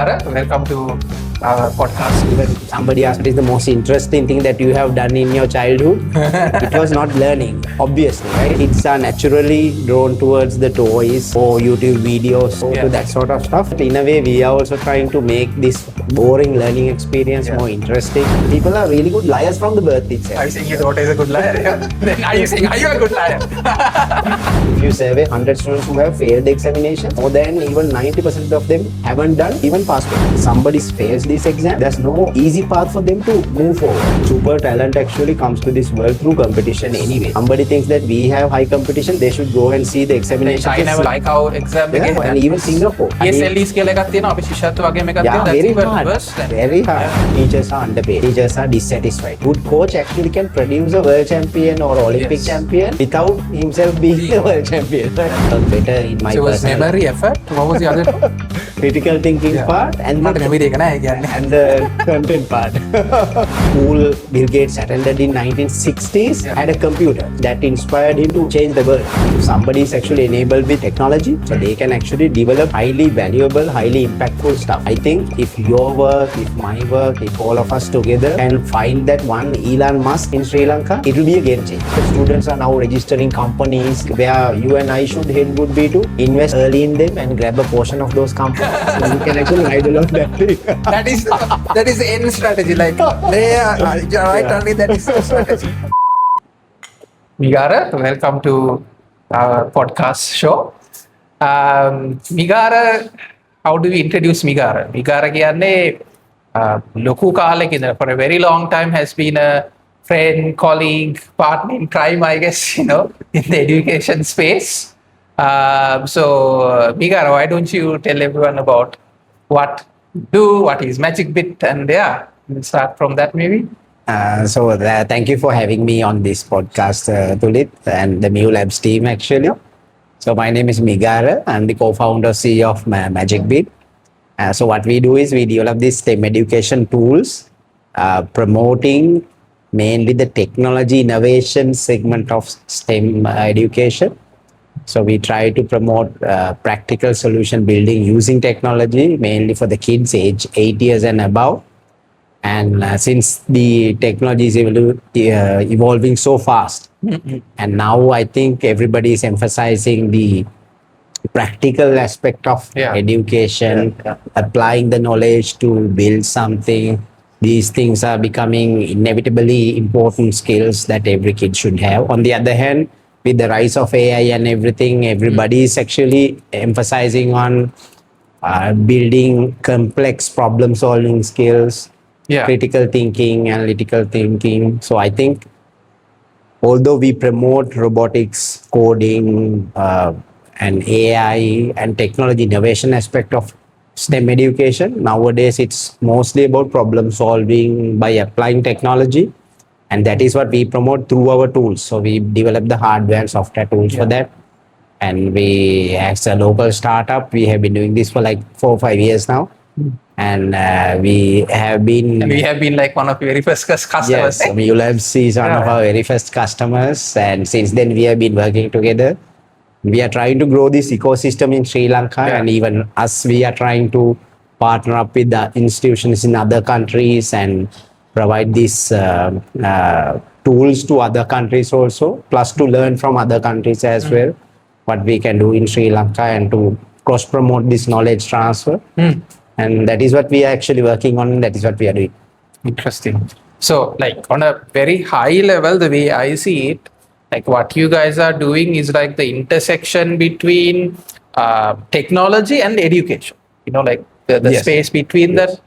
Migara. Welcome to our podcast. Even somebody asked, what is the most interesting thing that you have done in your childhood? It was not learning, obviously, right? Kids are naturally drawn towards the toys or YouTube videos or to that sort of stuff. In a way, we are also trying to make this boring learning experience more interesting. People are really good liars from the birth itself. Are you saying your daughter is a good liar? Then are you saying, are you a good liar? If you survey 100 students who have failed the examination, more than even 90% of them haven't done even passed it. Somebody fails this exam, there's no easy path for them to move forward. Super talent actually comes to this world through competition anyway. Somebody thinks that we have high competition, they should go and see the examination. China like how exam yeah, and even Singapore. ESLE scale එකක් තියෙනවා අපි ශිෂ්‍යත්ව වගේම එකක් තියෙනවා. Very That's even hard. worse than Very hard. Teachers are underpaid. Teachers are dissatisfied. Good coach actually can produce a world champion or Olympic champion without himself being a world champion. Better in my So it was personal memory effort. What was the other one? critical thinking part and මට memory එක නැහැ කියන්නේ. and the content part. School Bill Gates attended in 1960s had a computer that inspired him to change the world. If somebody is actually enabled with technology, so they can actually develop highly valuable, highly impactful stuff. I think if your work, if my work, if all of us together can find that one Elon Musk in Sri Lanka, it will be a game changer. The students are now registering companies where you and I should head would be to invest early in them and grab a portion of those companies. So you can actually ride along that thing. that is the end strategy. Like, you're right, only that is the strategy. Migara, welcome to our podcast show. Migara, how do we introduce Migara? Migara කියන්නේ ලොකු කාලෙක ඉඳලා for a very long time has been a friend, colleague, partner in crime, I guess, in the education space. So, Migara, why don't you tell everyone about what you do, what is Magicbit, and we'll start from that maybe. Thank you for having me on this podcast, Tulit, and the Meu Labs team actually. So my name is Migara. I'm the co-founder CEO of Magicbit. So what we do is we develop these STEM education tools, promoting mainly the technology innovation segment of STEM education. So we try to promote practical solution building using technology, mainly for the kids age 8 years and above. And since the technology is evolving so fast, and now I think everybody is emphasizing the practical aspect of education, applying the knowledge to build something. These things are becoming inevitably important skills that every kid should have. On the other hand, with the rise of AI and everything, everybody is actually emphasizing on building complex problem solving skills, critical thinking, analytical thinking. So I think although we promote robotics, coding, and AI and technology innovation aspect of STEM education, nowadays it's mostly about problem solving by applying technology. And that is what we promote through our tools. So we develop the hardware and software tools for that. And we, as a local startup, we have been doing this for like 4 or 5 years now. And we have been like one of your very first customers. Yes, Meu Labs is one of our very first customers. And since then we have been working together. We are trying to grow this ecosystem in Sri Lanka, and even us, we are trying to partner up with the institutions in other countries and provide these tools to other countries also, plus to learn from other countries as well, what we can do in Sri Lanka and to cross-promote this knowledge transfer. And that is what we are actually working on, and that is what we are doing. Interesting. So, like on a very high level, the way I see it, like what you guys are doing is like the intersection between technology and education, like the space between that.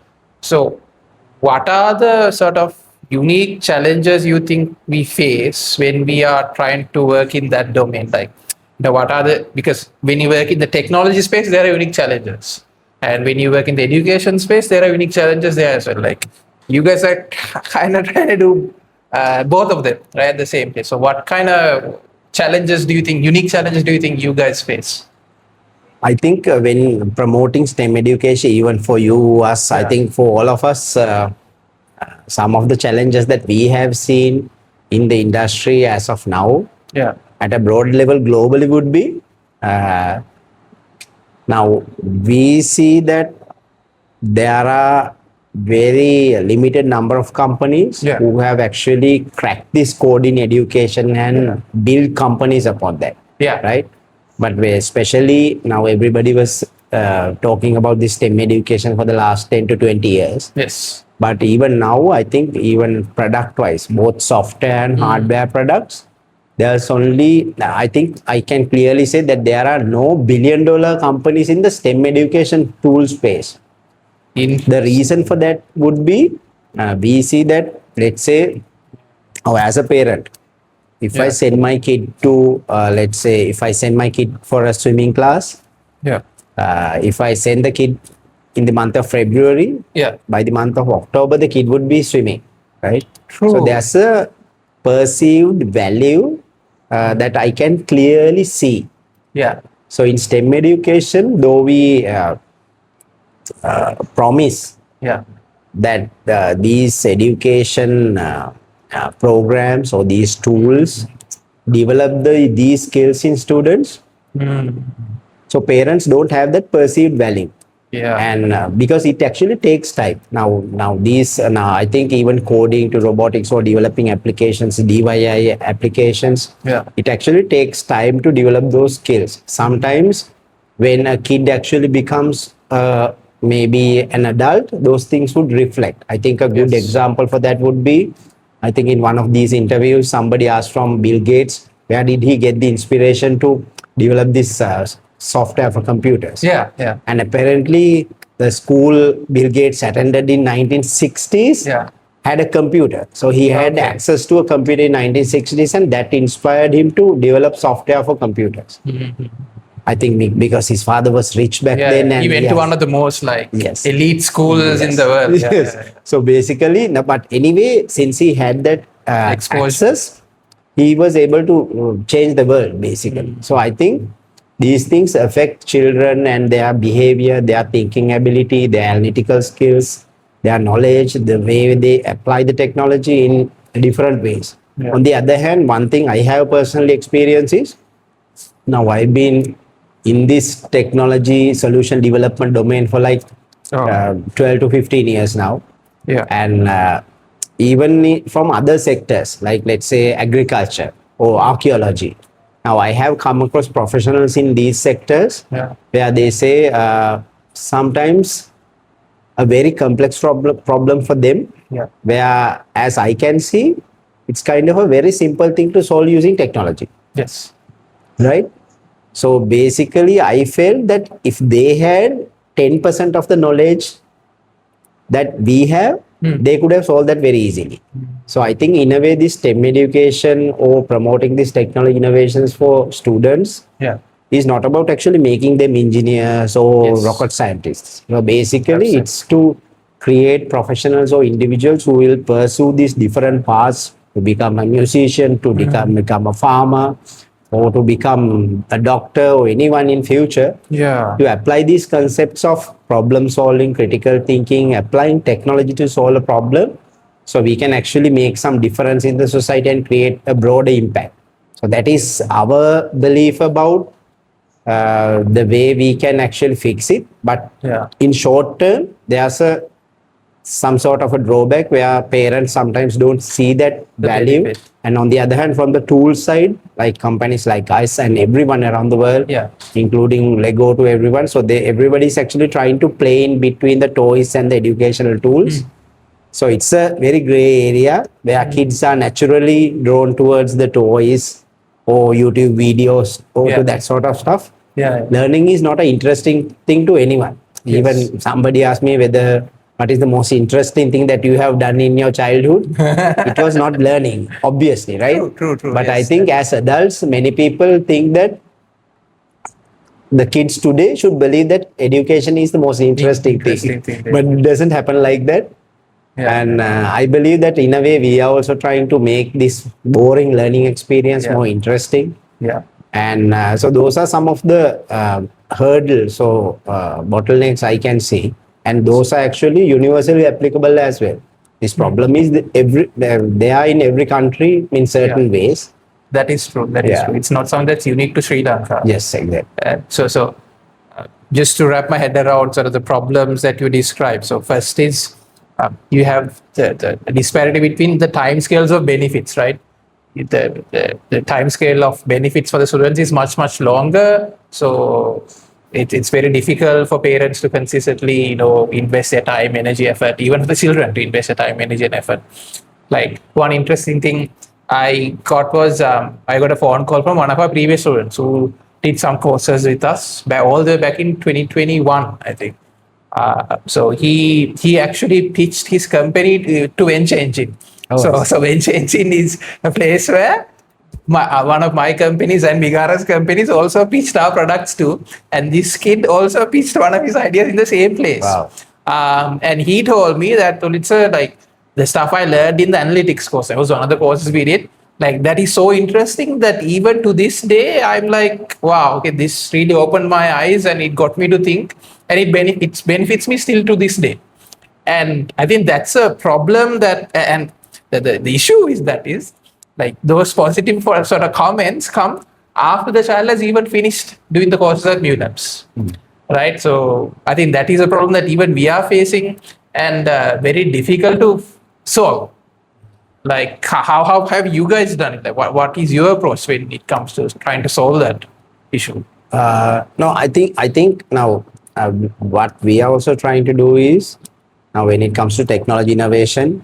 So what are the sort of unique challenges you think we face when we are trying to work in that domain? Like, what are because when you work in the technology space, there are unique challenges. And when you work in the education space, there are unique challenges there as well. Like, you guys are kind of trying to do both of them right at the same place. So what kind of unique challenges do you think you guys face? I think when promoting STEM education, even for you, us, I think for all of us, some of the challenges that we have seen in the industry as of now, at a broad level globally would be, now we see that there are very limited number of companies Yeah. who have actually cracked this code in education and build companies upon that. Yeah. Right. But especially now everybody was talking about this STEM education for the last 10 to 20 years. Yes. But even now, I think even product wise, both software and hardware products, there's only, I think I can clearly say that there are no billion-dollar companies in the STEM education tool space. The reason for that would be we see that, let's say, as a parent, if I send my kid to, let's say, if I send my kid for a swimming class, Yeah. if I send the kid in the month of February, Yeah. by the month of October, the kid would be swimming, right? True. So there's a perceived value that I can clearly see. Yeah. So in STEM education, though we promise Yeah. that these education programs or these tools develop these skills in students, so parents don't have that perceived value. Yeah. And because it actually takes time. Now these now I think even coding to robotics or developing applications, DIY applications, Yeah. it actually takes time to develop those skills. Sometimes when a kid actually becomes maybe an adult, those things would reflect. I think a good example for that would be, I think in one of these interviews, somebody asked from Bill Gates, where did he get the inspiration to develop this software for computers? Yeah. Yeah. And apparently, the school Bill Gates attended in 1960s Yeah. had a computer. So he had access to a computer in 1960s, and that inspired him to develop software for computers. I think because his father was rich back then, and he went to one of the most elite schools in the world. Yeah. Yes. So basically, but anyway, since he had that access, he was able to change the world basically. So I think these things affect children and their behavior, their thinking ability, their analytical skills, their knowledge, the way they apply the technology in different ways. Yeah. On the other hand, one thing I have personally experienced is, now I've been in this technology solution development domain for 12 to 15 years now. Yeah. And even from other sectors, like let's say agriculture or archaeology. Now I have come across professionals in these sectors where they say sometimes a very complex problem for them, where as I can see, it's kind of a very simple thing to solve using technology. Yes. Right? So basically, I felt that if they had 10% of the knowledge that we have, they could have solved that very easily. So I think in a way, this STEM education or promoting these technology innovations for students is not about actually making them engineers or rocket scientists. Basically, it's to create professionals or individuals who will pursue these different paths to become a musician, to become a farmer, or to become a doctor or anyone in future, to apply these concepts of problem solving, critical thinking, applying technology to solve a problem, so we can actually make some difference in the society and create a broader impact. So that is our belief about the way we can actually fix it. But in short term, there's some sort of a drawback where parents sometimes don't see that value. benefit. And on the other hand, from the tool side, like companies like us and everyone around the world, including Lego to everyone, so everybody is actually trying to play in between the toys and the educational tools. So it's a very gray area where kids are naturally drawn towards the toys or YouTube videos or to that sort of stuff. Learning is not an interesting thing to anyone. Even somebody asked me what is the most interesting thing that you have done in your childhood? It was not learning, obviously, right? True. But I think as adults, many people think that the kids today should believe that education is the most interesting thing. But it doesn't happen like that. And I believe that in a way, we are also trying to make this boring learning experience more interesting. And so those are some of the hurdles or bottlenecks I can see. And those are actually universally applicable as well. This problem is they are in every country in certain ways. That is true. That is true. It's not something that's unique to Sri Lanka. Yes, exactly. So just to wrap my head around sort of the problems that you described. So first is you have the disparity between the time scales of benefits, right? The time scale of benefits for the students is much longer. So it's very difficult for parents to consistently, invest their time, energy, effort, even for the children to invest their time, energy, and effort. Like one interesting thing I got was I got a phone call from one of our previous students who did some courses with us all the way back in 2021, I think. So he actually pitched his company to Venture Engine. Oh. So Venture Engine is a place where one of my companies and Migara's companies also pitched our products too. And this kid also pitched one of his ideas in the same place. Wow. And he told me that it's like the stuff I learned in the analytics course. That was one of the courses we did. Like that is so interesting that even to this day, I'm like, wow, okay, this really opened my eyes and it got me to think, and it benefits me still to this day. And I think that's a problem and the issue is like those positive sort of comments come after the child has even finished doing the courses at Meu Labs, right? So I think that is a problem that even we are facing and very difficult to solve. Like how have you guys done it? Like what is your approach when it comes to trying to solve that issue? No, I think now what we are also trying to do is now when it comes to technology innovation,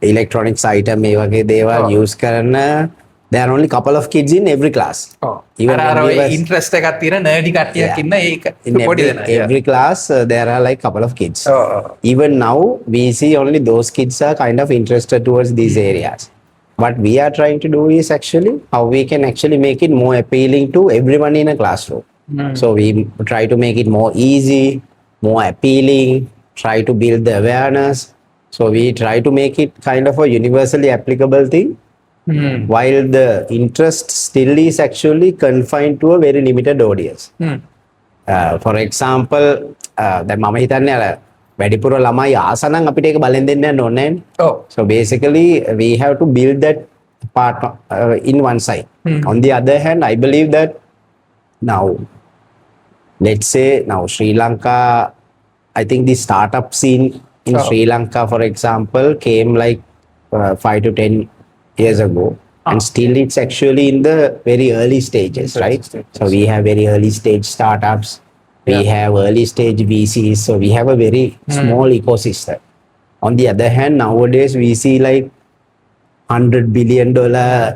electronics item මේ වගේ දේවල් use කරන there are only couple of kids in every class. Even interest එකක් තියෙන nerdy කට්ටියක් ඉන්න ඒක පොඩි දෙනා. Every class there are like couple of kids. Even now we see only those kids are kind of interested towards these areas. What we are trying to do is actually how we can actually make it more appealing to everyone in a classroom. So we try to make it more easy, more appealing, try to build the awareness. So we try to make it kind of a universally applicable thing, while the interest still is actually confined to a very limited audience. For example, දැන් මම හිතන්නේ අර වැඩිපුර ළමයි ආසනම් අපිට ඒක බලෙන් දෙන්න යන්න ඕනේ නෑනේ. So basically we have to build that part in one side. On the other hand, I believe that now, let's say now Sri Lanka, I think the startup scene in Sri Lanka, for example, came like 5 to 10 years ago, and still it's actually in the very early stages, right? So we have very early stage startups, we have early stage VCs, so we have a very small ecosystem. On the other hand, nowadays we see like $100 billion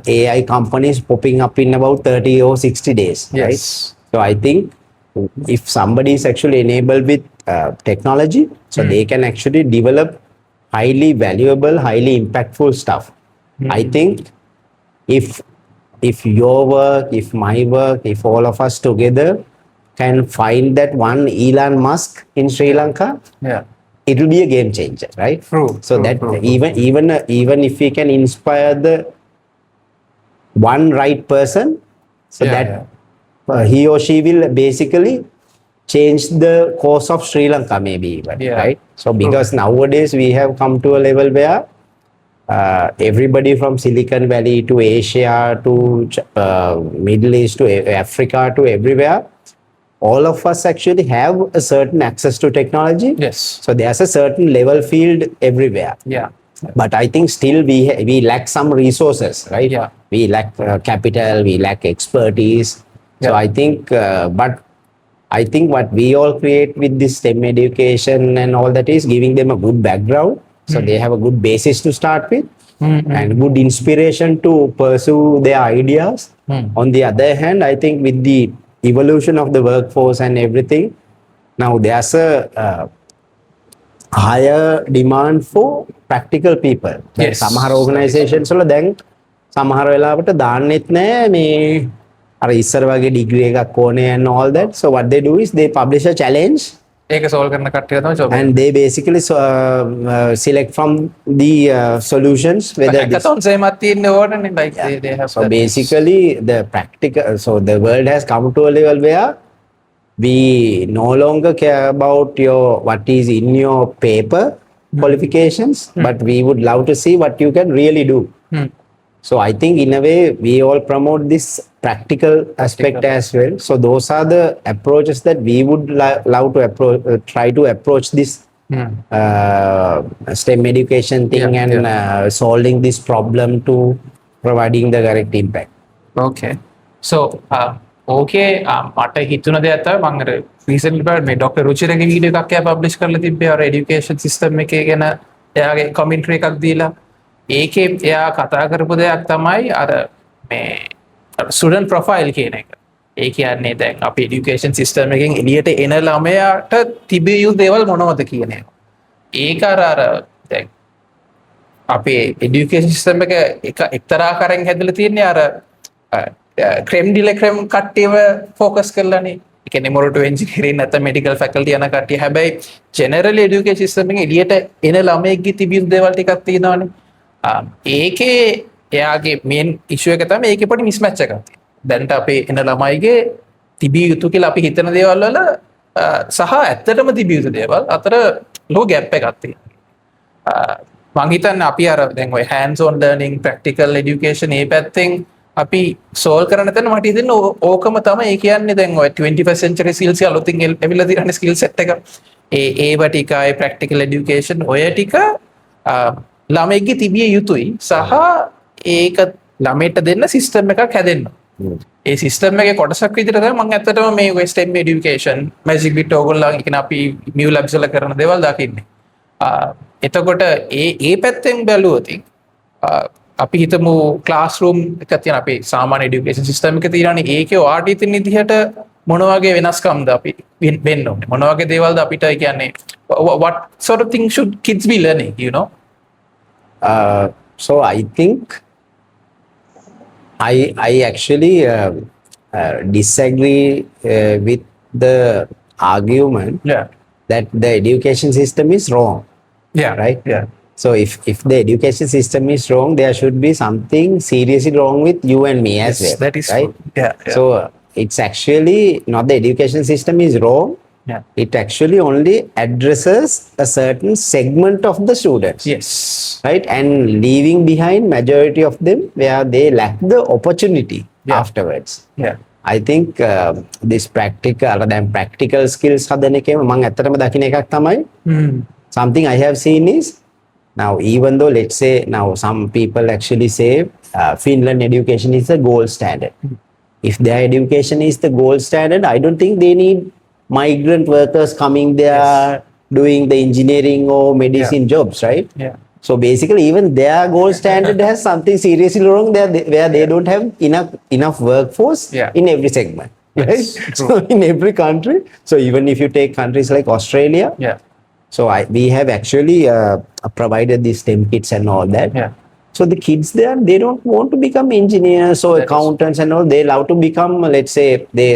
AI companies popping up in about 30 or 60 days, right? So I think if somebody is actually enabled with technology, so they can actually develop highly valuable, highly impactful stuff. I think if your work, if my work, if all of us together can find that one Elon Musk in Sri Lanka, it will be a game changer, right? Even if we can inspire the one right person, so that he or she will basically change the course of Sri Lanka, maybe even, right? So because nowadays we have come to a level where everybody from Silicon Valley to Asia to Middle East to Africa to everywhere, all of us actually have a certain access to technology. So there's a certain level field everywhere. But I think still we lack some resources, right? We lack capital, we lack expertise. So I think, but I think what we all create with this STEM education and all that is giving them a good background. So they have a good basis to start with and good inspiration to pursue their ideas. On the other hand, I think with the evolution of the workforce and everything, now there's a higher demand for practical people. සමහර organizations වල දැන් සමහර වෙලාවට දාන්නෙත් නෑ මේ අර ඉස්සර වගේ degree එකක් ඕනේ and all that. So what they do is they publish a challenge. ඒක solve කරන කට්ටිය තමයි job. And they basically select from the solutions whether hackathons එහෙමත් තියෙන්න ඕනනේ, like they have. So basically the practical, so the world has come to a level where we no longer care about what is in your paper qualifications, but we would love to see what you can really do. So I think in a way we all promote this practical aspect as well. So those are the approaches that we would love to approach, try to approach this STEM education thing and solving this problem to providing the correct impact. Okay. So, okay, මට හිතුණ දෙයක් තමයි මම අර recently මේ Dr. රුචිරගේ video එකක් එයා publish කරලා තිබ්බේ අර education system එකේ ගැන එයාගේ commentary එකක් දීලා ඒකේ එයා කතා කරපු දෙයක් තමයි අර මේ student profile කියන එක. ඒ කියන්නේ දැන් අපි education system එකෙන් එළියට එන ළමයාට තිබිය යුතු දේවල් මොනවද කියන එක. ඒක අර දැන් අපේ education system එක එක්තරා ආකාරයෙන් හැදලා තියෙන්නේ අර ක්‍රෙම් ඩිල ක්‍රෙම් කට්ටියව ෆෝකස් කරලානේ. ඒ කියන්නේ මොරටු එන්ජිනියරින් නැත්නම් මෙඩිකල් ෆැකල්ටි යන කට්ටිය. හැබැයි ජෙනරල් එඩියුකේෂන් සිස්ටම් එකේ එළියට එන ළමයෙක්ගේ තිබිය යුතු දේවල් ටිකක් තියෙනවානේ. ඒකේ එයාගේ මේන් ඉෂුව එක තමයි ඒකේ පොඩි මිස්මැච් එකක් තියෙනවා. දැන්ට අපේ එන ළමයිගේ තිබිය යුතු කියලා අපි හිතන දේවල් වල සහ ඇත්තටම තිබිය යුතු දේවල් අතර ලෝ ගැප් එකක් තියෙනවා. මං හිතන්නේ අපි අර දැන් ඔය hands on learning practical education මේ පැත්තෙන් අපි සෝල් කරන තැන මට හිතෙන්නේ ඕකම තමයි. ඒ කියන්නේ දැන් ඔය 21st century skills අලුතින් එවිලා තියෙන skill set එක. ඒව ටිකයි practical education ඔය ටික ළමයිගේ තිබිය යුතුයි සහ ඒක ළමයට දෙන්න සිස්ටම් එකක් හැදෙන්න. ඒ සිස්ටම් එකේ කොටසක් විදිහට තමයි මම ඇත්තටම මේ STEM education Magicbit ඕගොල්ලෝ කියන අපි Meu Labs වල කරන දේවල් දකින්නේ. එතකොට ඒ පැත්තෙන් බැලුවොත් අපි හිතමු ක්ලාස්රූම් එකක් තියෙන අපේ සාමාන්‍ය এডুকেෂන් සිස්ටම් එකේ තියෙනනේ ඒකේ ඔයාට ඉතින් විදිහට මොන වගේ වෙනස්කම්ද අපි වෙන්න ඕනේ මොන වගේ දේවල්ද අපිට කියන්නේ what sort of things should kids be learning, you know? So I think I actually disagree with the argument that the education system is wrong. Right? So if the education system is wrong, there should be something seriously wrong with you and me as well. That is right. Yeah. So it's actually not the education system is wrong. It actually only addresses a certain segment of the students. Yes. Right, and leaving behind majority of them where they lack the opportunity afterwards. I think this practical skills හදන එකේම මම ඇත්තටම දකින්න එකක් තමයි something I have seen is now, even though let's say now some people actually say Finland education is the gold standard. If their education is the gold standard, I don't think they need migrant workers coming there doing the engineering or medicine jobs, right? So basically, even their gold standard has something seriously wrong there, where they don't have enough workforce in every segment, right? So in every country. So even if you take countries like Australia, so we have actually provided these STEM kits and all that. So the kids there, they don't want to become engineers or accountants and all. They love to become, let's say,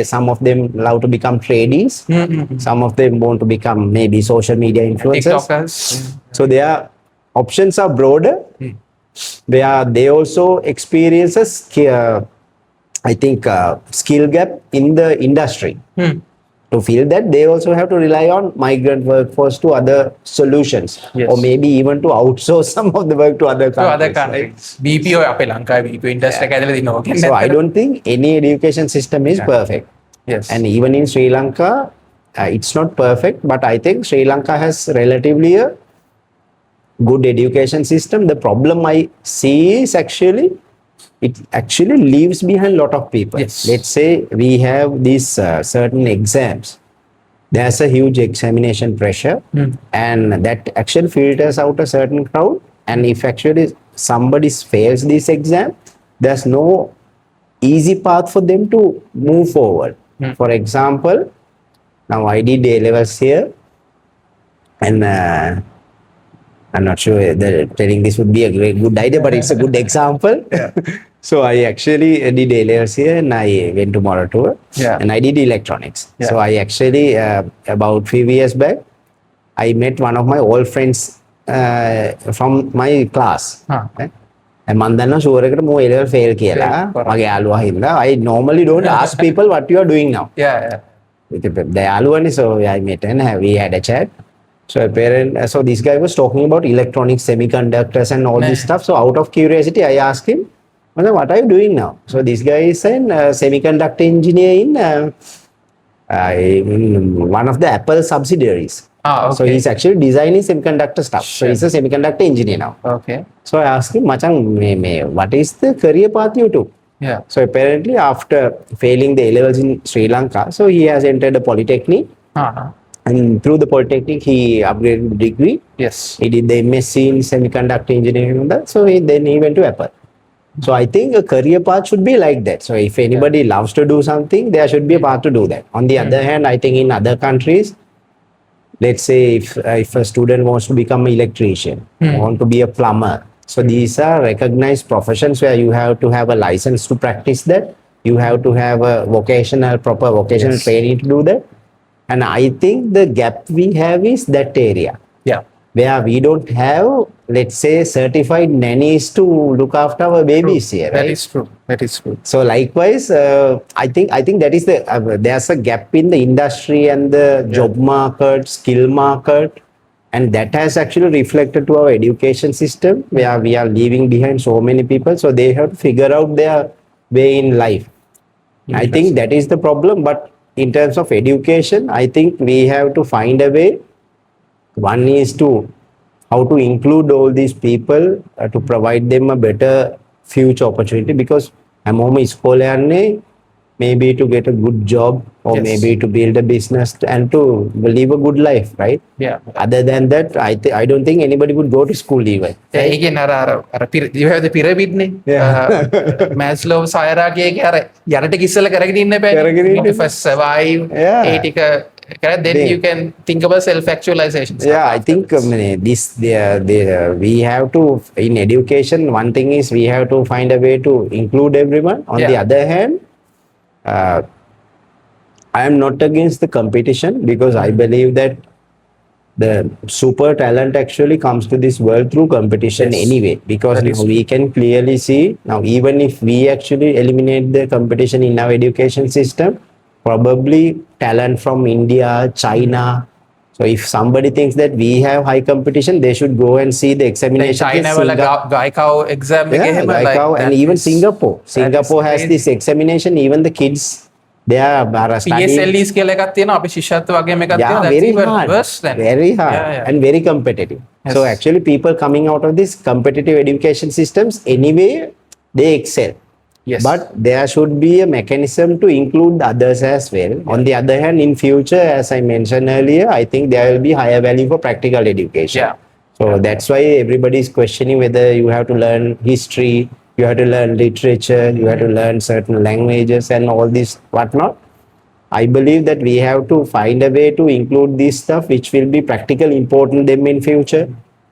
some of them love to become tradies. Some of them want to become maybe social media influencers. So their options are broader. Where they also experience I think skill gap in the industry. To fill that, they also have to rely on migrant workforce to other solutions, or maybe even to outsource some of the work to other countries. Right? BPO අපේ ලංකාවේ BPO industry එක ඇදලා දිනවා. So I don't think any education system is perfect. And even in Sri Lanka, it's not perfect, but I think Sri Lanka has relatively a good education system. The problem I see is actually it actually leaves behind a lot of people. Let's say we have these certain exams. There's a huge examination pressure, and that actually filters out a certain crowd. And if actually somebody fails this exam, there's no easy path for them to move forward. For example, now I did A-levels here, and I'm not sure that telling this would be a good idea, but it's a good example. So I actually did A-levels here, and I went to Moratuwa, and I did electronics. So I actually, about 5 years back, I met one of my old friends from my class. And මම දන්නවා sure එකට මෝ A-level fail කියලා. මගේ යාළුවා හින්දා. I normally don't ask people what you are doing now. The යාළුවානේ, so I met and we had a chat. So this guy was talking about electronics, semiconductors and all this stuff. So out of curiosity, I asked him, I said, what are you doing now? So this guy is a semiconductor engineer in one of the Apple subsidiaries. So Okay. he's actually designing semiconductor stuff. So he's a semiconductor engineer now. Okay. So I asked him, Machang, what is the career path you took? Yeah. So apparently after failing the A-levels in Sri Lanka, so he has entered the polytechnic, Uh-huh. and through the polytechnic he upgraded the degree. Yes. He did the MSc in semiconductor engineering and that. So then he went to Apple. So I think a career path should be like that. So if anybody loves to do something, there should be a path to do that. On the other hand, I think in other countries, let's say if a student wants to become an electrician, want to be a plumber, so these are recognized professions where you have to have a license to practice that. You have to have a proper vocational training to do that. And I think the gap we have is that area Yeah. where we don't have, let's say, certified nannies to look after our babies here, right? That is true. That is true. So likewise, I think that is there's a gap in the industry and the job market, skill market, and that has actually reflected to our education system where we are leaving behind so many people. So they have to figure out their way in life. I think that is the problem. But in terms of education, I think we have to find a way. One is to how to include all these people to provide them a better future opportunity, because හැමෝම ඉස්කෝලේ යන්නේ maybe to get a good job or maybe to build a business and to live a good life, right? Yeah. Other than that, I don't think anybody would go to school even. ඒ කියන්නේ you have the pyramid නේ. Maslow's hierarchy එකේ අර යරට කිස්සල කරගෙන ඉන්න බෑ. කරගෙන You ඉන්න. need to first survive. ඒ ටික then you can think about self-actualization. Yeah, I think we have to, in education, one thing is we have to find a way to include everyone. On the other hand, I am not against the competition, because I believe that the super talent actually comes to this world through competition anyway, because now we can clearly see now, even if we actually eliminate the competition in our education system, probably talent from India, China. So if somebody thinks that we have high competition, they should go and see the examination. China වල ගායිකාව exam එක එහෙම Gaikao, and even Singapore has this examination. Even the kids, they are studying. PSLEs කියලා එකක් තියෙනවා අපි ශිෂ්‍යත්ව වගේම එකක් Yeah, තියෙනවා. very even hard. worse than Very hard Yeah. and very competitive. Yes. So actually people coming out of this competitive education systems anyway, they excel. Yes. But there should be a mechanism to include others as well. On the other hand, in future, as I mentioned earlier, I think there will be higher value for practical education. Yeah. So that's why everybody is questioning whether you have to learn history, you have to learn literature, you have to learn certain languages and all this whatnot. I believe that we have to find a way to include this stuff which will be practically important them in future.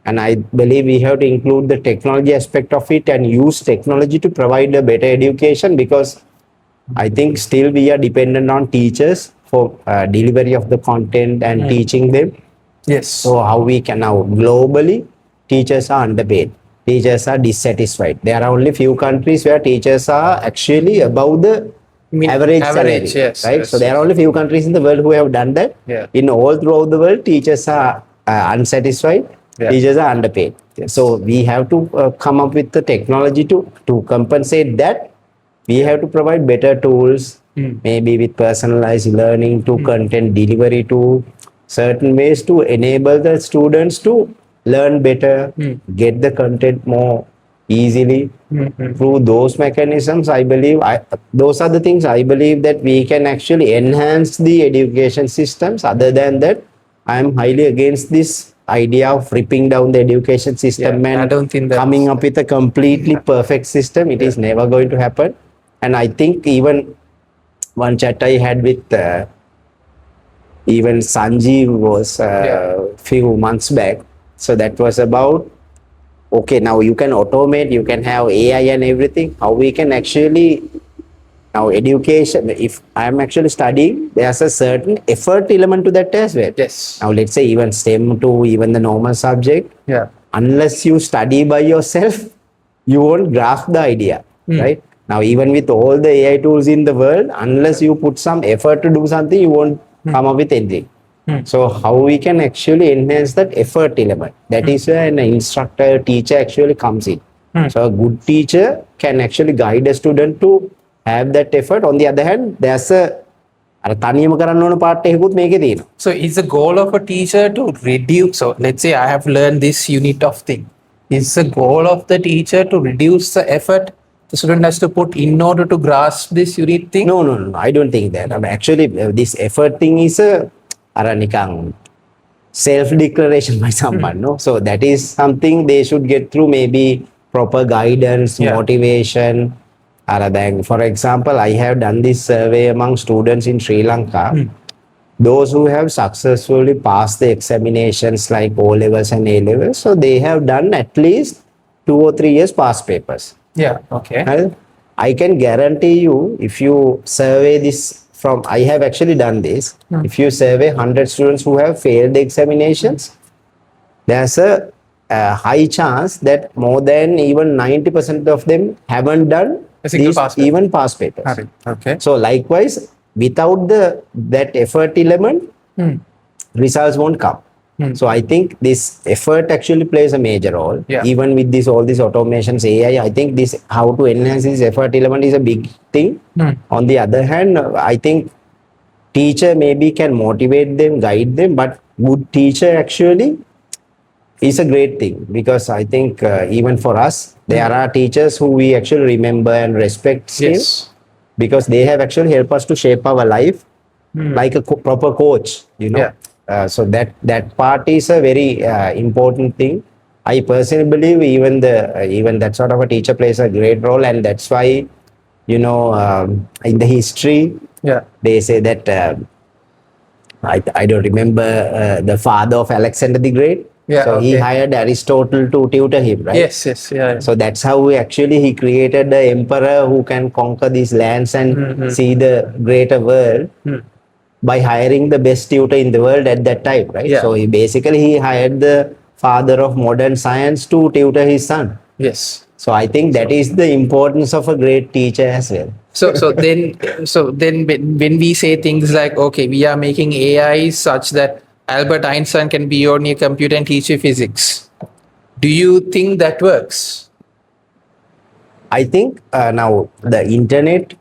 And I believe we have to include the technology aspect of it and use technology to provide a better education, because I think still we are dependent on teachers for delivery of the content and teaching them. Yes. So how we can now globally, teachers are underpaid. Teachers are dissatisfied. There are only few countries where teachers are actually above the average salary, yes, right? yes, So there are only few countries in the world who have done that. Yeah. In all throughout the world, teachers are unsatisfied. Yeah. Teachers are underpaid. Yes. So we have to come up with the technology to compensate that. We have to provide better tools, maybe with personalized learning, to content delivery, to certain ways to enable the students to learn better, get the content more easily. Through those mechanisms, I believe those are the things I believe that we can actually enhance the education systems. Other than that, I am highly against this idea of ripping down the education system I and don't think coming up with a completely perfect system. It is never going to happen. And I think even one chat I had with even Sanjeev was few months back. So that was about, okay, now you can automate, you can have AI and everything. How we can actually, now education, if I'm actually studying, there's a certain effort element to that as well. Yes. Now let's say even STEM to even the normal subject, Yeah. unless you study by yourself, you won't grasp the idea, right? Now even with all the AI tools in the world, unless you put some effort to do something, you won't come up with anything. So how we can actually enhance that effort element? That is where an instructor, teacher actually comes in. So a good teacher can actually guide a student to have that effort. On the other hand, there's a අර තනියම කරන්න ඕන part එකකුත් මේකේ තියෙනවා. So is the goal of a teacher to reduce, so let's say I have learned this unit of thing. Is the goal of the teacher to reduce the effort the student has to put in order to grasp this unit thing? No, I don't think that. Actually, this effort thing is a අර නිකන් self-declaration by someone, no? So that is something they should get through maybe proper guidance, motivation. For example, I have done this survey among students in Sri Lanka. Those who have successfully passed the examinations like O levels and A levels, so they have done at least 2 or 3 years past papers. Yeah, okay. I can guarantee you, if you survey this I have actually done this. If you survey 100 students who have failed the examinations, there's a high chance that more than even 90% of them haven't done even past papers. Okay. So likewise, without that effort element, results won't come. So I think this effort actually plays a major role. Even with all these automations, AI, I think this how to enhance this effort element is a big thing. On the other hand, I think teacher maybe can motivate them, guide them, but good teacher actually is a great thing, because I think even for us, there are teachers who we actually remember and respect still, because they have actually helped us to shape our life like a proper coach, you know. So that part is a very important thing. I personally believe even that sort of a teacher plays a great role, and that's why, you know, in the history, they say that I don't remember the father of Alexander the Great. So he hired Aristotle to tutor him, right? Yes. So that's how he created the emperor who can conquer these lands and see the greater world. By hiring the best tutor in the world at that time, right? So he hired the father of modern science to tutor his son. Yes. So I think that is the importance of a great teacher as well. So then when we say things like, okay, we are making AI such that Albert Einstein can be on your computer and teach you physics, do you think that works? I think now the internet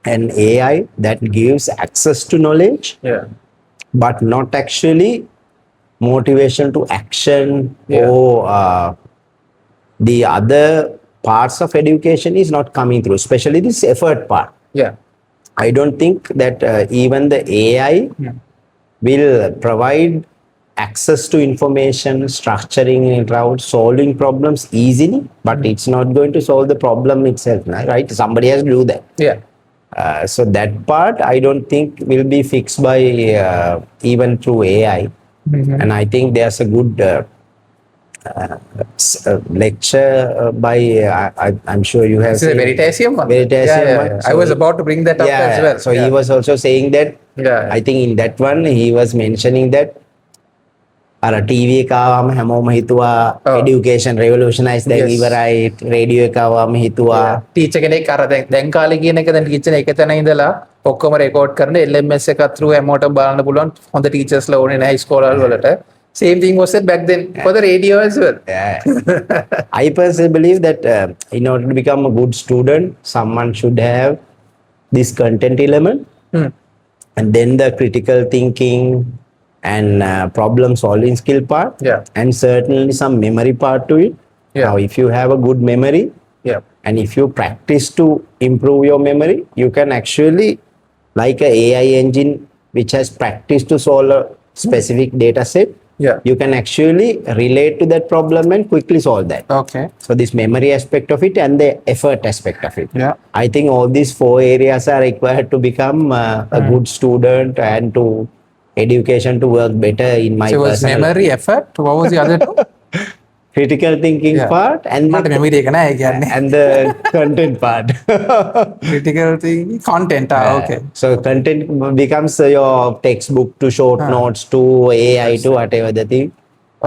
and AI, that gives access to knowledge, but not actually motivation to action, or the other parts of education is not coming through, especially this effort part. I don't think that even the AI will provide access to information, structuring it out, solving problems easily, but it's not going to solve the problem itself, right? Somebody has to do that. So that part I don't think will be fixed by even through AI. And I think there's a good lecture by I'm sure you have seen. Veritasium one. One. So I was about to bring that up as well. So he was also saying that. I think in that one he was mentioning that අර TV එක ආවම හැමෝම හිතුවා education රිවොලුෂනයිස් දැන් ඉවරයි, radio එක ආවම හිතුවා ටීචර් කෙනෙක් අර දැන් කාලේ කියන එක දැන් ටීචර් එක තැන ඉඳලා ඔක්කොම රෙකෝඩ් කරන LMS එකත් through හැමෝටම බලන්න පුළුවන්. හොඳ ටීචර්ස්ලා ඕනේ නැහැ ඉස්කෝලවල වලට. Same thing was said back then for the radio as well. I personally believe that in order to become a good student, someone should have this content element, and then the critical thinking and problem solving skill part, and certainly some memory part to it. Now if you have a good memory, and if you practice to improve your memory, you can actually, like a AI engine which has practiced to solve a specific data set, you can actually relate to that problem and quickly solve that. So this memory aspect of it and the effort aspect of it, I think all these 4 areas are required to become a good student and to education to work better in my personal. So it was memory, effort, what was the other two? Critical thinking part and the content part. Critical thinking, content. Okay. So content becomes your textbook to short notes to AI to whatever the thing.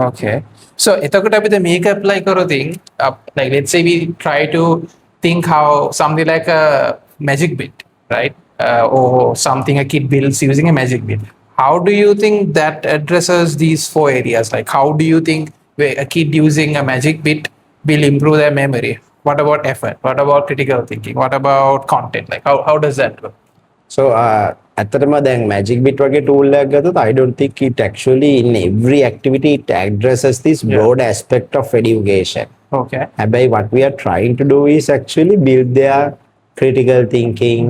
Okay. So එතකොට අපි දැන් මේක apply කරොතින් like let's say we try to think how something like a Magicbit, right? Or something a kid builds using a Magicbit. How do you think that addresses these 4 areas? Like how do you think a kid using a Magicbit will improve their memory. What about effort? What about critical thinking? What about content? Like how does that go? So ඇත්තටම දැන් Magicbit වගේ tool එකක් ගත්තොත් I don't think it actually in every activity it addresses this broad aspect of education. Okay. හැබැයි what we are trying to do is actually build their critical thinking,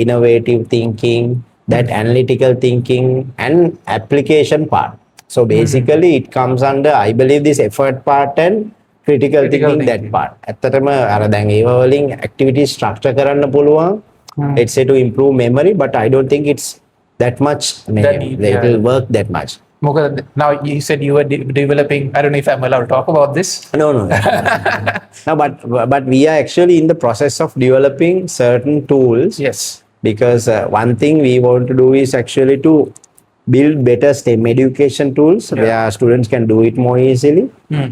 innovative thinking, that analytical thinking and application part. So basically it comes under I believe this effort part and critical thinking that part. ඇත්තටම අර දැන් ඒව වලින් activity structure කරන්න පුළුවන්. Let's say to improve memory, but I don't think it's that much. It will work that much. Now you said you were developing. I don't know if I'm allowed to talk about this. No. No, but we are actually in the process of developing certain tools. Yes. Because one thing we want to do is actually to build better STEM education tools where students can do it more easily.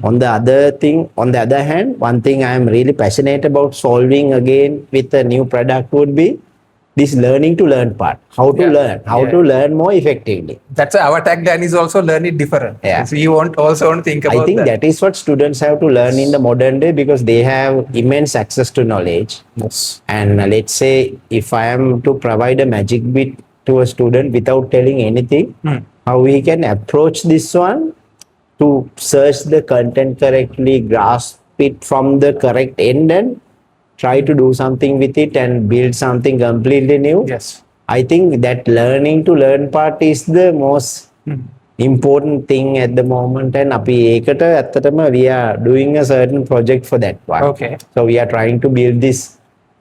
On the other hand, one thing I am really passionate about solving again with a new product would be this learning to learn part. How to learn more effectively. That's our tagline is also learn it different. Yeah. So you also want to think about I think that is what students have to learn in the modern day because they have immense access to knowledge. Yes. And let's say if I am to provide a Magicbit to a student without telling anything, how we can approach this one to search the content correctly, grasp it from the correct end and try to do something with it and build something completely new. Yes. I think that learning to learn part is the most important thing at the moment and අපි ඒකට ඇත්තටම we are doing a certain project for that one. Okay. So we are trying to build this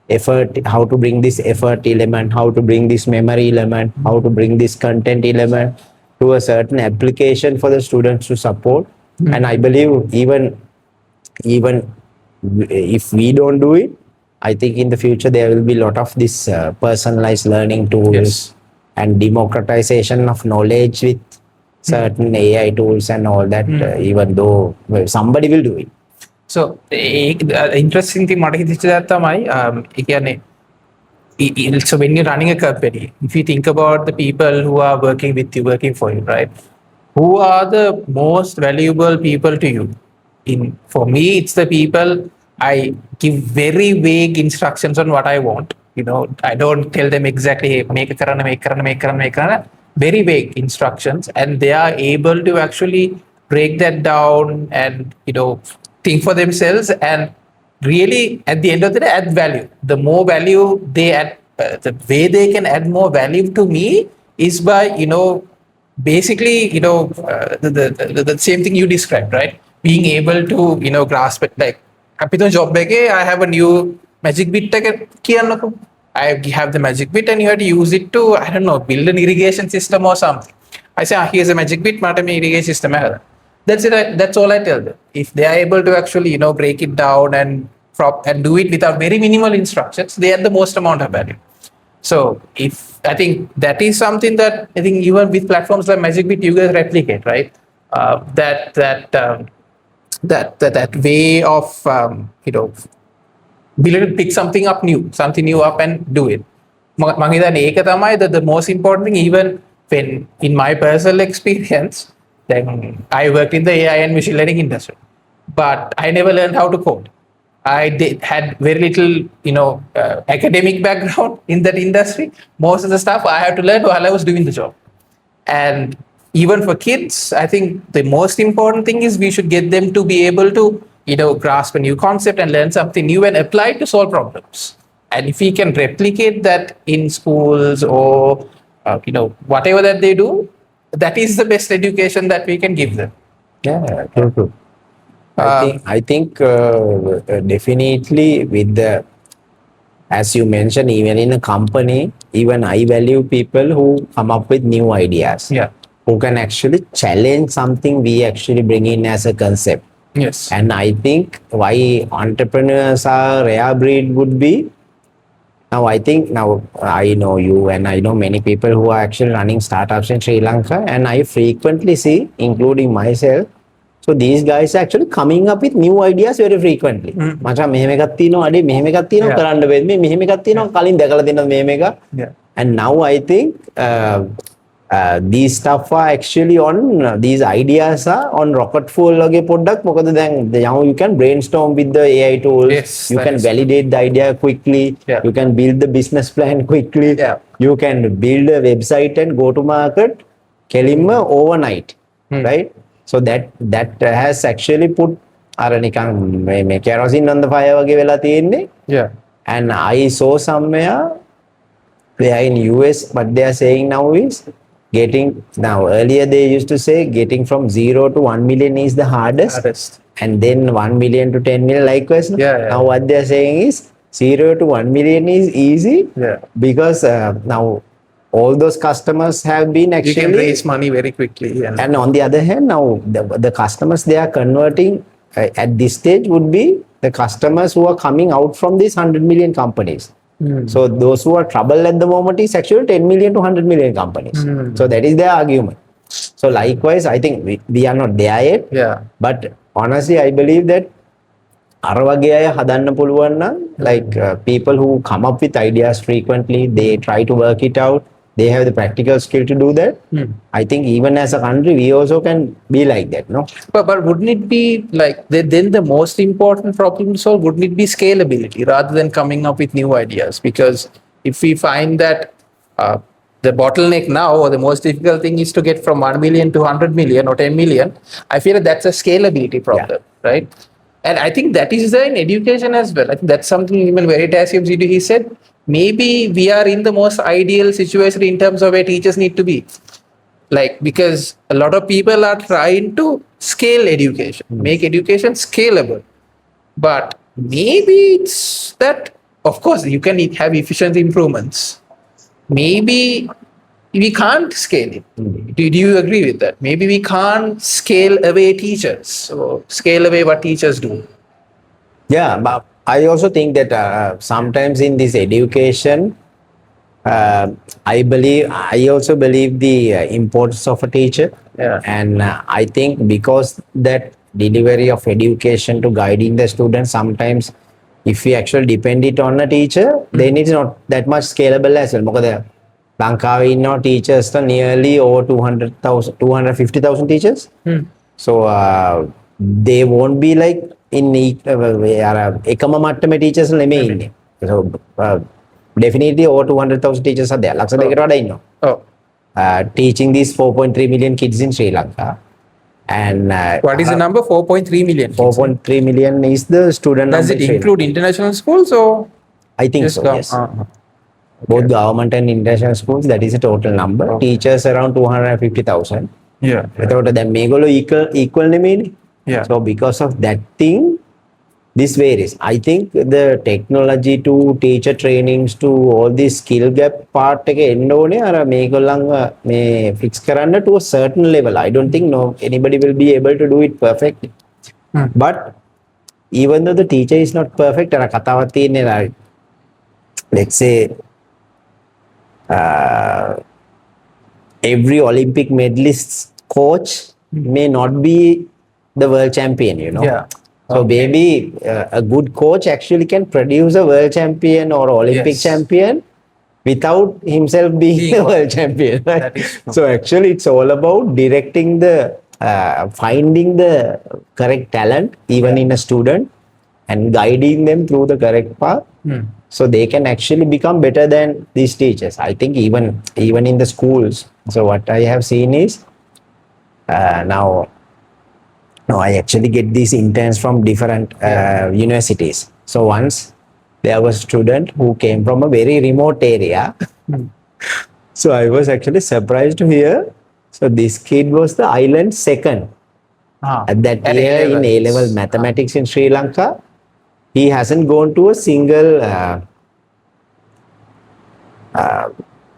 effort, how to bring this effort element, how to bring this memory element, how to bring this content element to a certain application for the students to support. And I believe even if we don't do it, I think in the future there will be a lot of this personalized learning tools and democratization of knowledge with certain AI tools and all that, even though somebody will do it. So interesting thing මට හිතෙච්ච දේ තමයි ඒ කියන්නේ so when you're running a company, if you think about the people who are working with you, working for you, right? Who are the most valuable people to you? For me, it's the people I give very vague instructions on what I want. You know, I don't tell them exactly, hey, make karana. Very vague instructions, and they are able to actually break that down and, you know, think for themselves and really at the end of the day add value. The more value they add, the way they can add more value to me is by, you know, basically, you know, the same thing you described, right? Being able to, you know, grasp it. Like kapito job beke, I have a new Magicbit kiyanako. I have the Magicbit and you have to use it to, I don't know, build an irrigation system or something. I say, here's a Magicbit, mata me irrigation system hai. That's it. That's all I tell them. If they are able to actually, you know, break it down and do it without very minimal instructions, they add the most amount of value. So I think that is something that I think even with platforms like Magicbit, you guys replicate, right? That way of you know, be able to pick something new up and do it. මම හිතන්නේ ඒක තමයි the most important thing, even when in my personal experience. Then I worked in the AI and machine learning industry, but I never learned how to code. I had very little, you know, academic background in that industry. Most of the stuff I had to learn while I was doing the job. And even for kids, I think the most important thing is we should get them to be able to, you know, grasp a new concept and learn something new and apply it to solve problems. And if we can replicate that in schools or, you know, whatever that they do, that is the best education that we can give them. Yeah, true. I think definitely with the, as you mentioned, even in a company, even I value people who come up with new ideas. Yeah. Who can actually challenge something we actually bring in as a concept. Yes. And I think why entrepreneurs are rare breed would be, now I think I know you and I know many people who are actually running startups in Sri Lanka, and I frequently see, including myself, so these guys are actually coming up with new ideas very frequently. මචං මෙහෙම එකක් තියෙනවා අඩේ මෙහෙම එකක් තියෙනවා කරන්න බෑ මේ මෙහෙම එකක් තියෙනවා කලින් දැකලා තියෙනවා මෙහෙම එකක්. And now I think these stuff are actually on these ideas are on rocket fuel වගේ පොඩ්ඩක් මොකද දැන් now you can brainstorm with the AI tools. Yes, You that can is validate the idea quickly. Yeah. You can build the business plan quickly. Yeah. You can build a website and go to market කෙලින්ම overnight, right? So that has actually put අර නිකන් මේ kerosene on the fire වගේ වෙලා තියෙන්නේ. Yeah. And I saw somewhere where in US what they are saying now is getting, now earlier they used to say getting from 0 to 1 million is the hardest, and then 1 million to 10 million likewise. Yeah. Now what they are saying is 0 to 1 million is easy. Yeah. Because now all those customers have been You actually, can raise money very quickly. and on the other hand now the customers they are converting at this stage would be the customers who are coming out from these 100 million companies. So those who are trouble at the moment is actually 10 million to 100 million companies. So that is their argument. So likewise, I think we are not there yet. Yeah. But honestly, I believe that අර වගේ අය හදන්න පුළුවන් නම් like people who come up with ideas frequently, they try to work it out, they have the practical skill to do that. I think even as a country, we also can be like that, no? But wouldn't it be like then the most important problem to solve, wouldn't it be scalability rather than coming up with new ideas? Because if we find that the bottleneck now or the most difficult thing is to get from 1 million to 100 million or 10 million, I feel that that's a scalability problem, right? And I think that is there in education as well. I think that's something even Veritasium CD, he said, maybe we are in the most ideal situation in terms of where teachers need to be. Like, because a lot of people are trying to scale education, make education scalable. But maybe it's that, of course, you can have efficiency improvements. Maybe we can't scale it. Do you agree with that? Maybe we can't scale away teachers or scale away what teachers do. Yeah, but I also think that sometimes in this education, I also believe the importance of a teacher. Yeah. And I think because that delivery of education to guiding the students, sometimes if we actually depend it on a teacher, then it's not that much scalable as well. මොකද ලංකාවේ ඉන්න teachers nearly over 200,000, 250,000 teachers. So they won't be like in එකම මට්ටමේ teachers නෙමෙයි ඉන්නේ. So definitely over 200,000 teachers are there. ලක්ෂ දෙකකට වඩා ඉන්නවා. Oh, Teaching these 4.3 million kids in Sri Lanka. And what is the number? 4.3 million. 4.3 million is the student Does number it in Sri include international schools or Lanka. I think just so, yes. Both government and international schools, that is a total number. Teachers around 250,000. Yeah. එතකොට දැන් මේගොල්ලෝ equal නෙමෙයිනේ. Yeah. So because of that thing, this varies. I think the technology to teacher trainings to all this skill gap part එක එන්න ඕනේ අර මේගොල්ලන්ව මේ fix කරන්න to a certain level. I don't think anybody will be able to do it perfectly. But even though the teacher is not perfect, අර කතාවක් තියෙන්නේ like, let's say every Olympic medalist coach may not be the world champion, you know. Yeah. So maybe a good coach actually can produce a world champion or Olympic Yes. champion without himself being a world champion. Right? That is true. So actually it's all about directing the, finding the correct talent even in a student and guiding them through the correct path. So they can actually become better than these teachers. I think even in the schools. So what I have seen is now I actually get these interns from different universities. So once there was a student who came from a very remote area. So I was actually surprised to hear. So this kid was the island second at that At year in A-levels. A-level mathematics in Sri Lanka. He hasn't gone to a single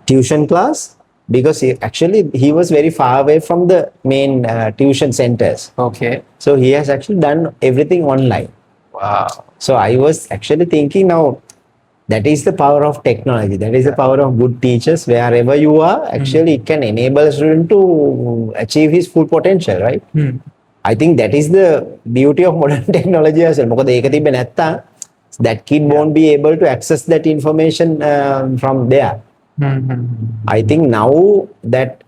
tuition class because he was very far away from the main tuition centers. Okay. So he has actually done everything online. Wow. So I was actually thinking now that is the power of technology. That is the power of good teachers. Wherever you are, actually it can enable a student to achieve his full potential, right? I think that is the beauty of modern technology as well. මොකද ඒක තිබ්බේ නැත්තම් that kid won't be able to access that information from there. I think now that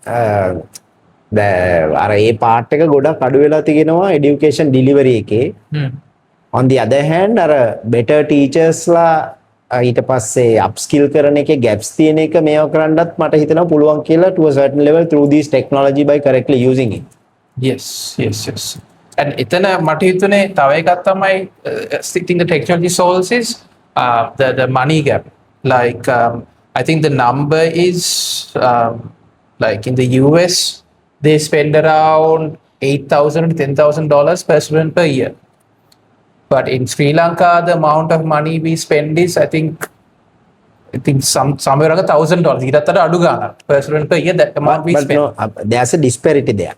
අර ඒ part එක ගොඩක් අඩු වෙලා තියෙනවා education delivery එකේ. On the other hand අර better teachers ලා ඊට පස්සේ upskill කරන එකේ gaps තියෙන එක මේව කරන්නත් මට හිතෙනවා පුළුවන් කියලා to a certain level through this technology by correctly using it. Yes. And එතන මට හිතුනේ තව එකක් තමයි sitting the technology solves is the money gap. Like I think the number is like in the US they spend around $8,000 to $10,000 per student per year. But in Sri Lanka, the amount of money we spend is, I think somewhere around $1,000. ඊටතර අඩු ගාණක් per student per year. That amount we spend. No, there's a disparity there.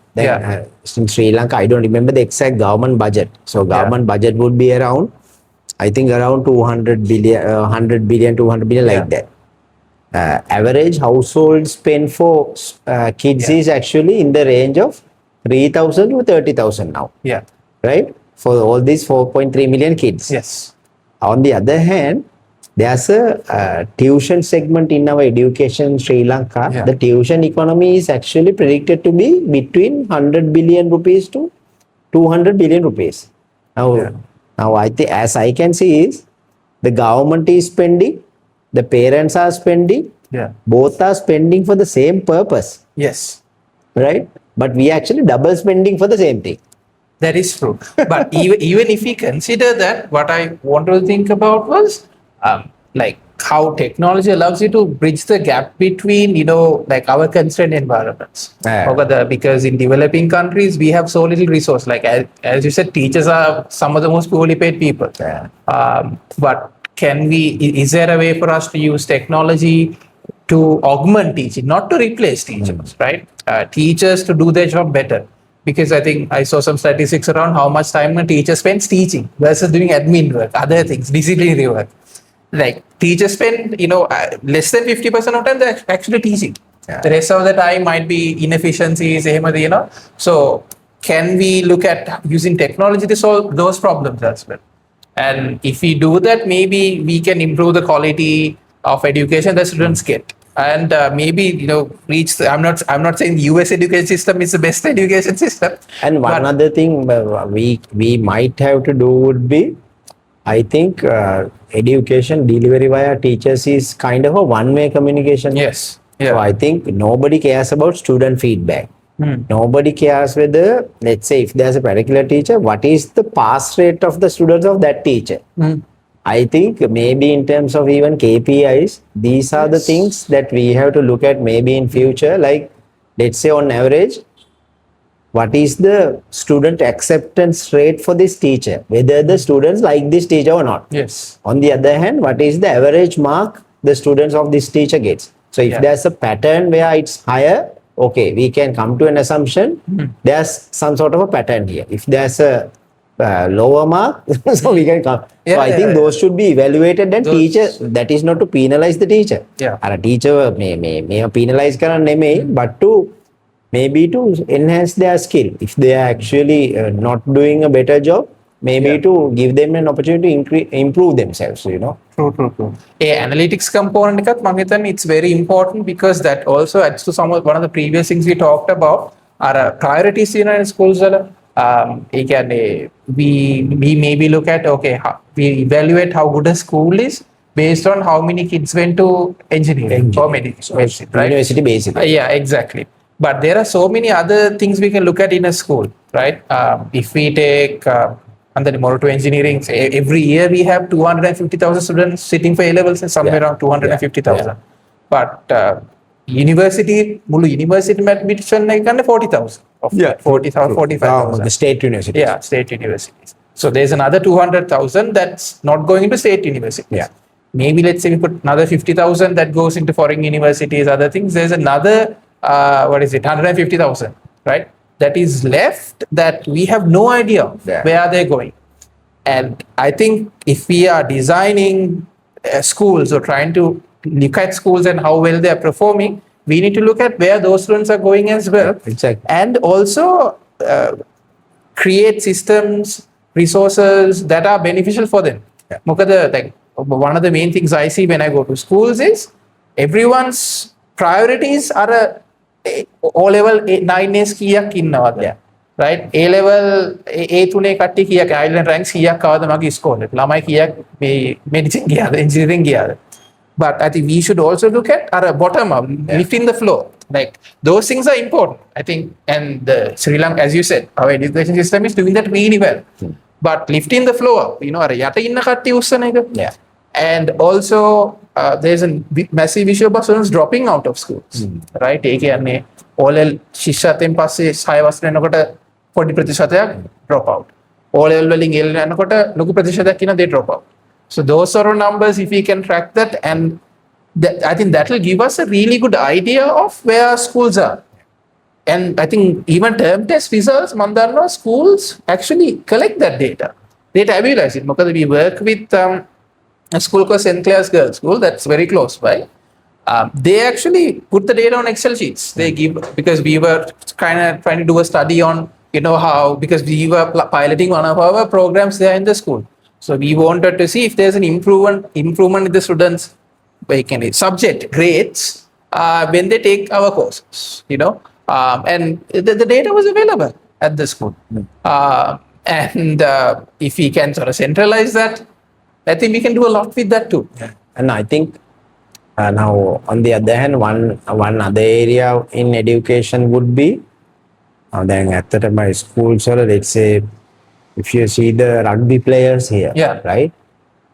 In Sri Lanka, I don't remember the exact government budget. So government budget would be around, I think around 200 billion, 200 billion like that. Average household spend for kids is actually in the range of 3,000 to 30,000 now. Yeah. Right? For all these 4.3 million kids. Yes. On the other hand, there's a tuition segment in our education in Sri Lanka. Yeah. The tuition economy is actually predicted to be between 100 billion rupees to 200 billion rupees. Now I think, as I can see, is the government is spending, the parents are spending, both are spending for the same purpose. Yes. Right? But we actually double spending for the same thing. That is true. But even if we consider that, what I want to think about was like how technology allows you to bridge the gap between, like our constrained environments. Because in developing countries, we have so little resource. Like as you said, teachers are some of the most poorly paid people. But is there a way for us to use technology to augment teaching, not to replace teachers, right? Teachers to do their job better. Because I think I saw some statistics around how much time a teacher spends teaching versus doing admin work, other things, disciplinary work. Like teachers spend, less than 50% of time they're actually teaching. The rest of the time might be inefficiencies, So can we look at using technology to solve those problems as well? And if we do that, maybe we can improve the quality of education that students get. And maybe reach. I'm not saying US education system is the best education system. And one other thing we might have to do would be, I think education delivery via teachers is kind of a one-way communication. Yes. So I think nobody cares about student feedback. Nobody cares whether, let's say, if there's a particular teacher, what is the pass rate of the students of that teacher. I think maybe in terms of even KPIs, these are the things that we have to look at maybe in future. Like, let's say on average, what is the student acceptance rate for this teacher? Whether the students like this teacher or not. Yes. On the other hand, what is the average mark the students of this teacher gets? So if there's a pattern where it's higher, okay, we can come to an assumption there's some sort of a pattern here. If there's a lower mark, so we can come. So I think those should be evaluated, and teacher, that is not to penalize the teacher. A teacher may penalize karan neme, but to maybe to enhance their skill. If they are actually not doing a better job, maybe to give them an opportunity to improve themselves, True. Analytics component එකත් මම හිතන්නේ it's very important because that also adds to one of the previous things we talked about. Our priorities in schools we maybe look at, we evaluate how good a school is based on how many kids went to engineering or medicine, right? University basically. Yeah, exactly. But there are so many other things we can look at in a school, right? If we take under the Moratuwa engineering, every year we have 250,000 students sitting for A-levels and somewhere around 250,000. But university, Mulu University admission like 40,000. 40,000, 45,000. The state universities. Yeah, state universities. So there's another 200,000 that's not going into state universities. Maybe let's say we put another 50,000 that goes into foreign universities, other things. There's another, 150,000, right? That is left that we have no idea where are they going. And I think if we are designing schools or trying to look at schools and how well they are performing, we need to look at where those students are going as well. Exactly. And also create systems, resources that are beneficial for them. Like one of the main things I see when I go to schools is everyone's priorities are O level 9As කීයක් ඉන්නවද? right? A level A3 කට්ටිය කීයක් island ranks කීයක් ආවද මගේ score එක? ළමයි කීයක් මේ medicine ගියාද, engineering ගියාද? But I think we should also look at our bottom up, lifting the floor. Like those things are important, I think. And the Sri Lanka, as you said, our education system is doing that really well. But lifting the floor up, our yata inna katti ussana එක. Yeah. And also there's a massive issue about students dropping out of schools, right? ඒ කියන්නේ O-level ශිෂ්‍යත්වයෙන් පස්සේ 6 වසර යනකොට පොඩි ප්‍රතිශතයක් drop out. O-level වලින් A level යනකොට ලොකු ප්‍රතිශතයක් ඉන්න they drop out. So those sort of numbers, if we can track that, and I think that will give us a really good idea of where schools are. And I think even term test results, Mandarna schools actually collect that data. They tabulate it. Because we work with a school called St. Clair's Girls School that's very close by. They actually put the data on Excel sheets. They give, because we were kind of trying to do a study on, how, because we were piloting one of our programs there in the school. So we wanted to see if there's an improvement in the students' subject grades when they take our courses, and the data was available at the school. And if we can sort of centralize that, I think we can do a lot with that too. And I think now, on the other hand, one other area in education would be, then at my school, so let's say, if you see the rugby players here, right?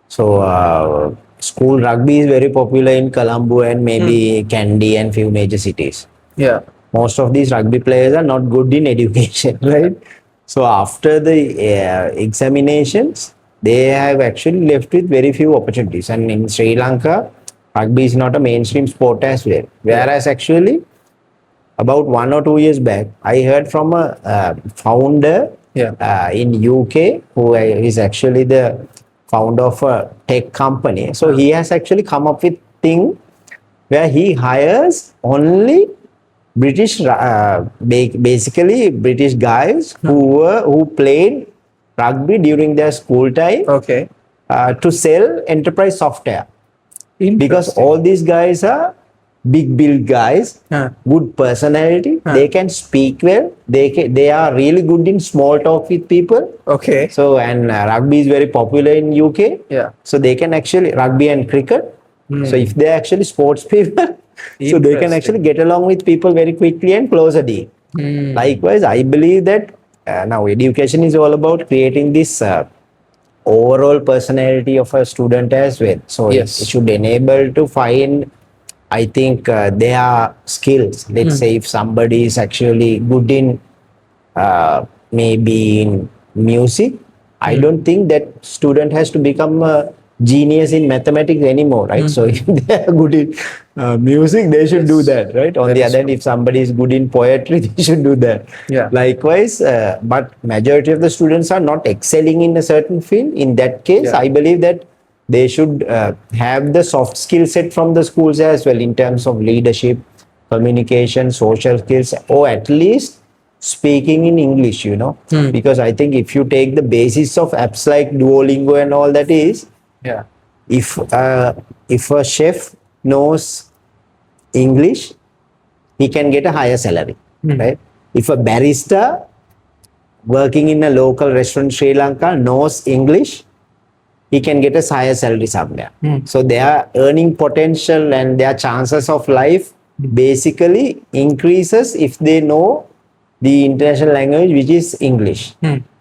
So school rugby is very popular in Colombo and maybe Kandy and few major cities. Yeah. Most of these rugby players are not good in education, right? So after the examinations, they have actually left with very few opportunities. And in Sri Lanka, rugby is not a mainstream sport as well. Whereas actually, about 1 or 2 years back, I heard from a founder in UK, who is actually the founder of a tech company. So he has actually come up with thing where he hires only British, basically British guys who played rugby during their school time. Okay. To sell enterprise software. Because all these guys are big build guys, good personality, they can speak well, they are really good in small talk with people. Okay. So, and rugby is very popular in UK. Yeah. So they can actually, rugby and cricket. So if they're actually sports people, so they can actually get along with people very quickly and close a deal. Likewise, I believe that now education is all about creating this overall personality of a student as well. So it should enable to find, I think, their skills. Let's say if somebody is actually good in maybe in music, I don't think that student has to become a genius in mathematics anymore, right? So if they are good in music, they should do that, right? On the other hand, if somebody is good in poetry, they should do that. Yeah. Likewise, but majority of the students are not excelling in a certain field. In that case, I believe that they should have the soft skill set from the schools as well, in terms of leadership, communication, social skills, or at least speaking in English, because I think if you take the basis of apps like Duolingo and all that is, if a chef knows English, he can get a higher salary, right? If a barista working in a local restaurant in Sri Lanka knows English, he can get a higher salary somewhere. So their earning potential and their chances of life basically increases if they know the international language, which is English.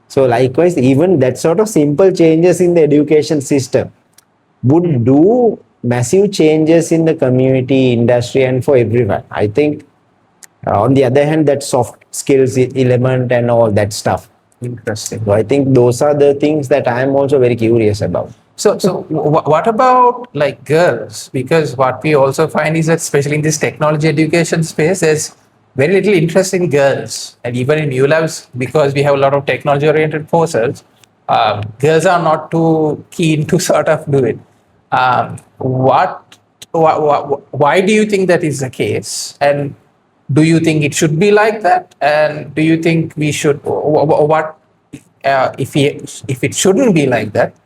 So likewise, even that sort of simple changes in the education system would do massive changes in the community, industry, and for everyone. I think on the other hand, that soft skills element and all that stuff. Interesting. So I think those are the things that I am also very curious about. So what about like girls? Because what we also find is that especially in this technology education space, there's very little interest in girls. And even in Meu Labs, because we have a lot of technology oriented courses, girls are not too keen to sort of do it. Why do you think that is the case? And do you think it should be like that? And do you think we should, if it shouldn't be like that,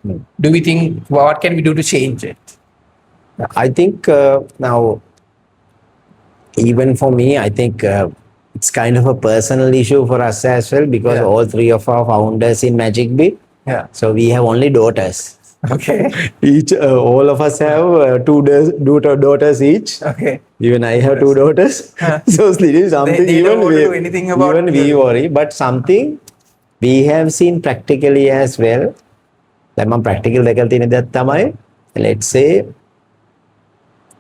do we think, what can we do to change it? I think now even for me, I think it's kind of a personal issue for us as well, because Yeah. all three of our founders in Magicbit, Yeah. so we have only daughters. Okay. Each, all of us have daughters each. Okay. Even I have two daughters. Huh. So this is something they don't even want to we, do anything about even we you. worry. But something we have seen practically as well. දැන් මම practical දැකලා තියෙන දෙයක් තමයි, let's say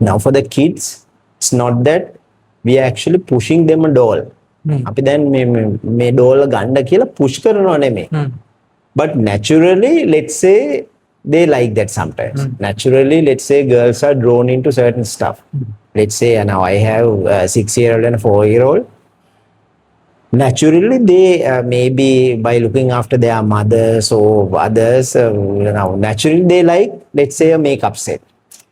now for the kids, it's not that we are actually pushing them a doll. අපි දැන් මේ doll ගන්න කියලා push කරනව නෙමෙයි. But naturally, let's say they like that sometimes. Naturally, let's say girls are drawn into certain stuff. Let's say now I have a 6-year-old and a 4-year-old. Naturally, they maybe by looking after their mothers or others, now naturally they like, let's say, a makeup set.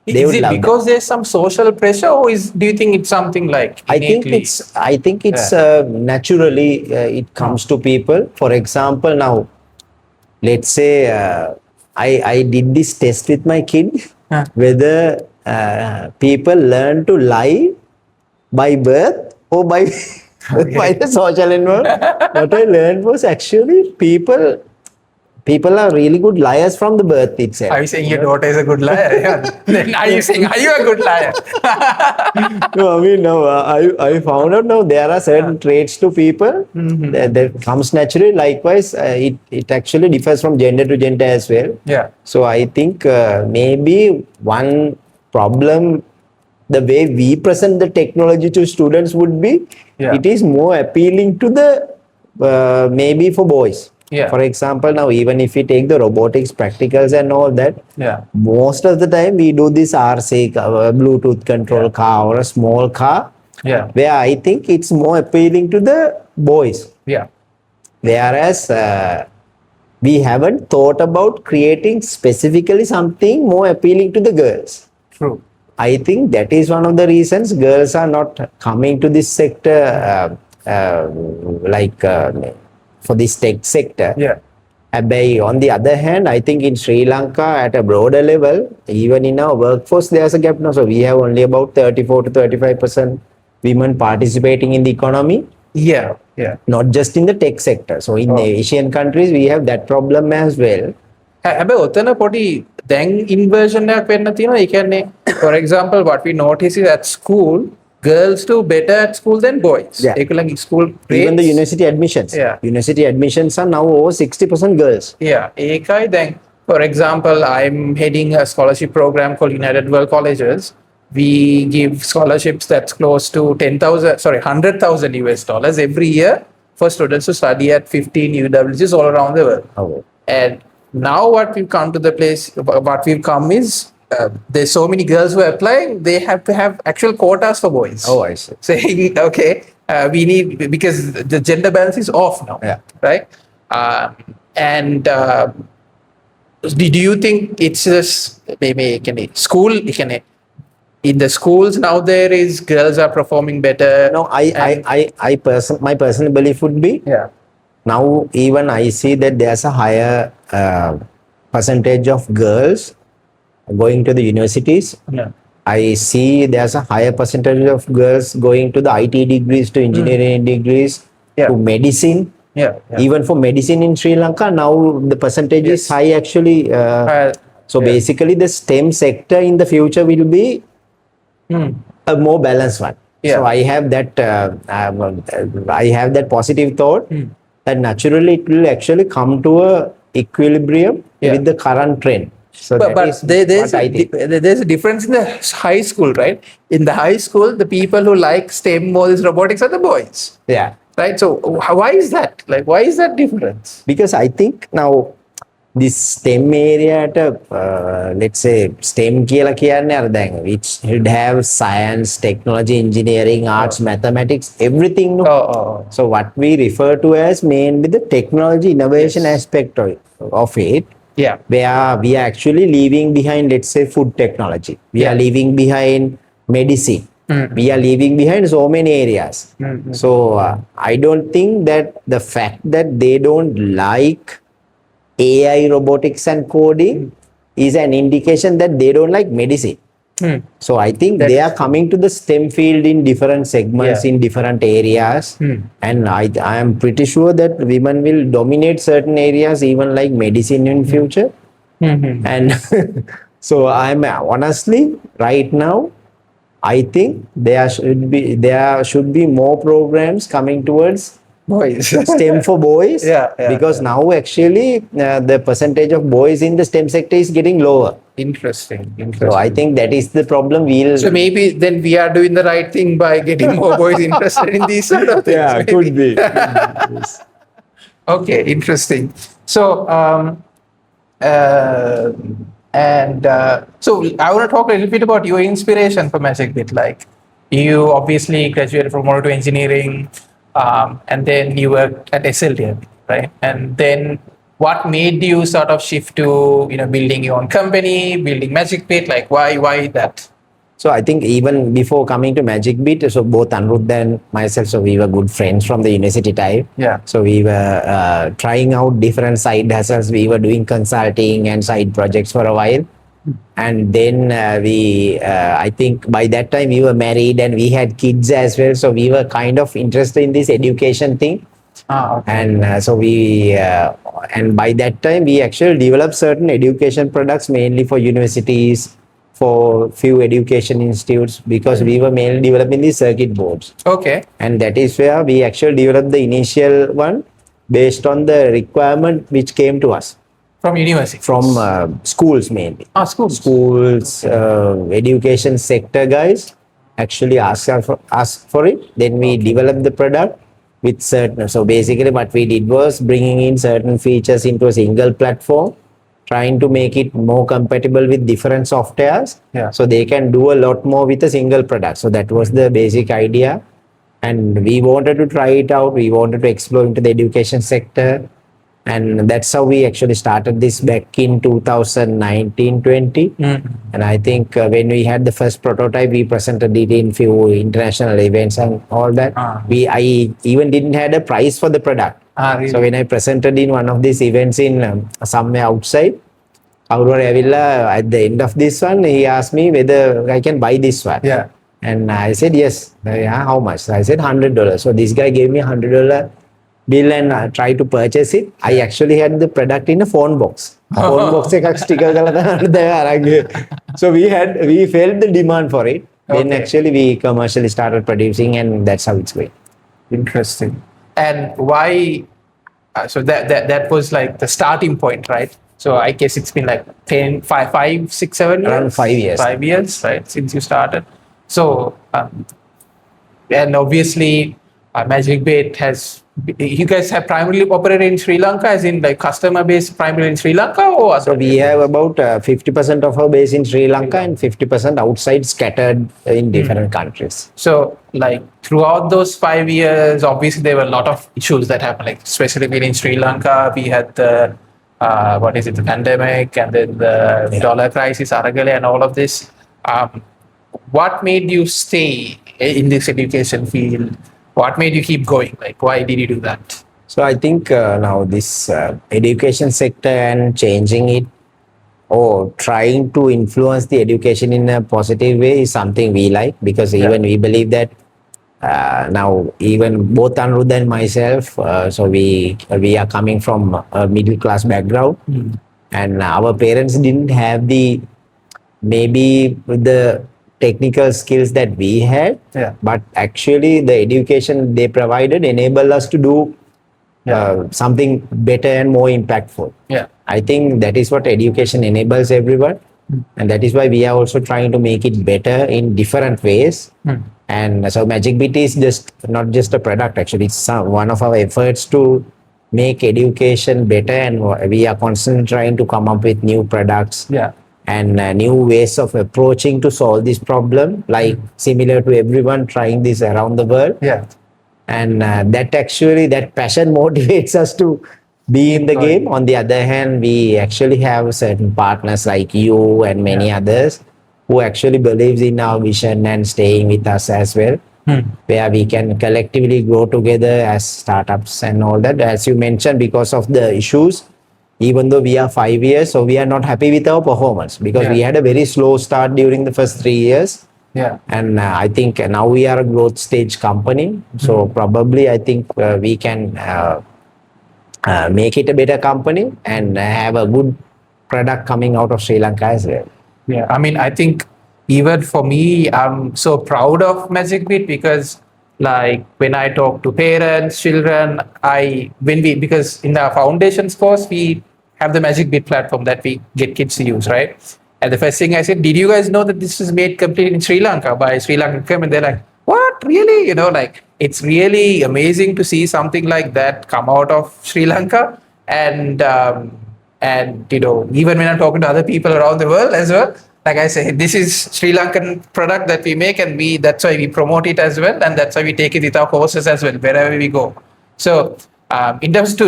They Is would it love because there's some social pressure, or do you think it's something like I think innately? it's naturally it comes to people. For example, now let's say I did this test with my kid, whether people learn to lie by birth or by by the social environment. What I learned was actually people are really good liars from the birth itself. Are you saying your daughter is a good liar? Yeah. Then are you saying, are you a good liar? No, I mean, no, I found out now there are certain traits to people that comes naturally. Likewise, it actually differs from gender to gender as well. Yeah. So I think maybe one problem, the way we present the technology to students would be, it is more appealing to the maybe for boys. Yeah. For example, now even if we take the robotics practicals and all that, most of the time we do this RC Bluetooth control car or a small car, where I think it's more appealing to the boys. Yeah. Whereas we haven't thought about creating specifically something more appealing to the girls. True. I think that is one of the reasons girls are not coming to this sector, for this tech sector. Yeah. On the other hand, I think in Sri Lanka at a broader level, even in our workforce, there's a gap now. So we have only about 34 to 35% women participating in the economy. Yeah. Yeah. Not just in the tech sector. So in the Asian countries, we have that problem as well. හැබැයි ඔතන පොඩි දැන් ඉන්වර්ෂන් එකක් වෙන්න තියෙනවා. ඒ කියන්නේ for example what we notice is at school girls do better at school than boys. Yeah. ඒකලගේ school grades. Even the university admissions. Yeah. University admissions are now over 60% girls. Yeah. ඒකයි දැන් for example I'm heading a scholarship program called United World Colleges. We give scholarships that's close to 100,000 US dollars every year for students to study at 15 UWGs all around the world. Oh. And now what we've come to the place, what we've come is there's so many girls who are applying, they have to have actual quotas for boys. Oh, I see. Saying, okay, we need, because the gender balance is off now, Yeah. right? Do you think it's just maybe school, in the schools now there is girls are performing better? No, my personal belief would be, now even I see that there's a higher percentage of girls going to the universities. Yeah. I see there's a higher percentage of girls going to the IT degrees, to engineering degrees, to medicine. Yeah. Even for medicine in Sri Lanka, now the percentage is high actually. So basically the STEM sector in the future will be a more balanced one. Yeah. So I have that positive thought that naturally it will actually come to a equilibrium with the current trend. So there's a difference in the high school, right? In the high school, the people who like STEM more is robotics are the boys. Yeah. Right. So why is that? Like, why is that difference? Because I think now this STEM area at let's say STEM කියලා කියන්නේ අර දැන් it should have science, technology, engineering, arts, mathematics, everything. No? So what we refer to as mainly the technology innovation aspect of it. Yeah. Where we are actually leaving behind, let's say, food technology. We are leaving behind medicine. We are leaving behind so many areas. So I don't think that the fact that they don't like AI, robotics and coding is an indication that they don't like medicine. Hmm. So I think That they is are coming to the STEM field in different segments, Yeah. in different areas. Hmm. And I am pretty sure that women will dominate certain areas, even like medicine in future. Hmm. And so I'm honestly right now, I think there should be more programs coming towards Boys. STEM for boys, Yeah, because yeah. now actually the percentage of boys in the STEM sector is getting lower. Interesting. So I think that is the problem. So maybe then we are doing the right thing by getting more boys interested in these sort of things. Yeah, Maybe. could be. Yes. Okay, interesting. So, uh, so I want to talk a little bit about your inspiration for Magicbit. Like, you obviously graduated from Moratuwa engineering, and then you worked at SLT, right? And then what made you sort of shift to building your own company, building Magicbit? Like, why that? So I think even before coming to Magicbit, so both Anirudh and myself, so we were good friends from the university time. Yeah. So we were trying out different side hustles. We were doing consulting and side projects for a while. And then I think by that time we were married and we had kids as well. So we were kind of interested in this education thing. Okay. And and by that time we actually developed certain education products mainly for universities, for few education institutes, because we were mainly developing the circuit boards. Okay. And that is where we actually developed the initial one based on the requirement which came to us From university. from schools mainly. Schools. Education sector guys actually ask for it. Then we developed the product with certain. So basically, what we did was bringing in certain features into a single platform, trying to make it more compatible with different softwares. Yeah. So they can do a lot more with a single product. So that was the basic idea. And we wanted to try it out. We wanted to explore into the education sector. And that's how we actually started this back in 2019-20. And I think when we had the first prototype, we presented it in few international events and all that. I even didn't had a price for the product. Really? So when I presented in one of these events in somewhere outside, at the end of this one, he asked me whether I can buy this one. Yeah. And I said yes. Yeah, how much? So I said $100. So this guy gave me $100 bill and tried to purchase it. I actually had the product in a phone box. Phone box එකක් sticker කරලා තමයි අරන් ගියේ. So we felt the demand for it. Then Okay. actually we commercially started producing, and that's how it's going. Interesting. And why? So that was like the starting point, right? So I guess it's been like 10, 5, 6, 7 years. Around 5 years. 5 years, right, since you started. So, and obviously, Magicbit has. You guys have primarily operated in Sri Lanka, as in like customer base primarily in Sri Lanka, or So we have about 50% of our base in Sri Lanka and 50% outside, scattered in different countries. So, like throughout those 5 years, obviously there were a lot of issues that happened. Like especially in Sri Lanka, we had the the pandemic, and then the dollar crisis, Aragale, and all of this. What made you stay in this education field? What made you keep going? Like, why did you do that? So I think now this education sector and changing it or trying to influence the education in a positive way is something we like, because even we believe that now even both Anirudh and myself, so we are coming from a middle class background, and our parents didn't have the technical skills that we had, but actually the education they provided enabled us to do something better and more impactful. I think that is what education enables everyone, and that is why we are also trying to make it better in different ways. And so Magicbit is not just a product, actually it's one of our efforts to make education better, and we are constantly trying to come up with new products and new ways of approaching to solve this problem, like similar to everyone trying this around the world. And that passion motivates us to be in the game. On the other hand, we actually have certain partners like you and many others who actually believes in our vision and staying with us as well, where we can collectively grow together as startups and all that. As you mentioned, because of the issues, even though we are 5 years, so we are not happy with our performance because we Yeah. had a very slow start during the first 3 years. Yeah. And I think now we are a growth stage company. So probably I think we can make it a better company and have a good product coming out of Sri Lanka as well. Yeah, I mean, I think even for me, I'm so proud of Magicbit because, like, when I talk to parents, children, because in the foundations course, we have the Magicbit platform that we get kids to use, right? And the first thing I said, did you guys know that this is made completely in Sri Lanka by Sri Lankan? And they're like, what, really? Like, it's really amazing to see something like that come out of Sri Lanka. And even when I'm talking to other people around the world as well, like I say, this is Sri Lankan product that we make, and that's why we promote it as well, and that's why we take it with our courses as well wherever we go. So in terms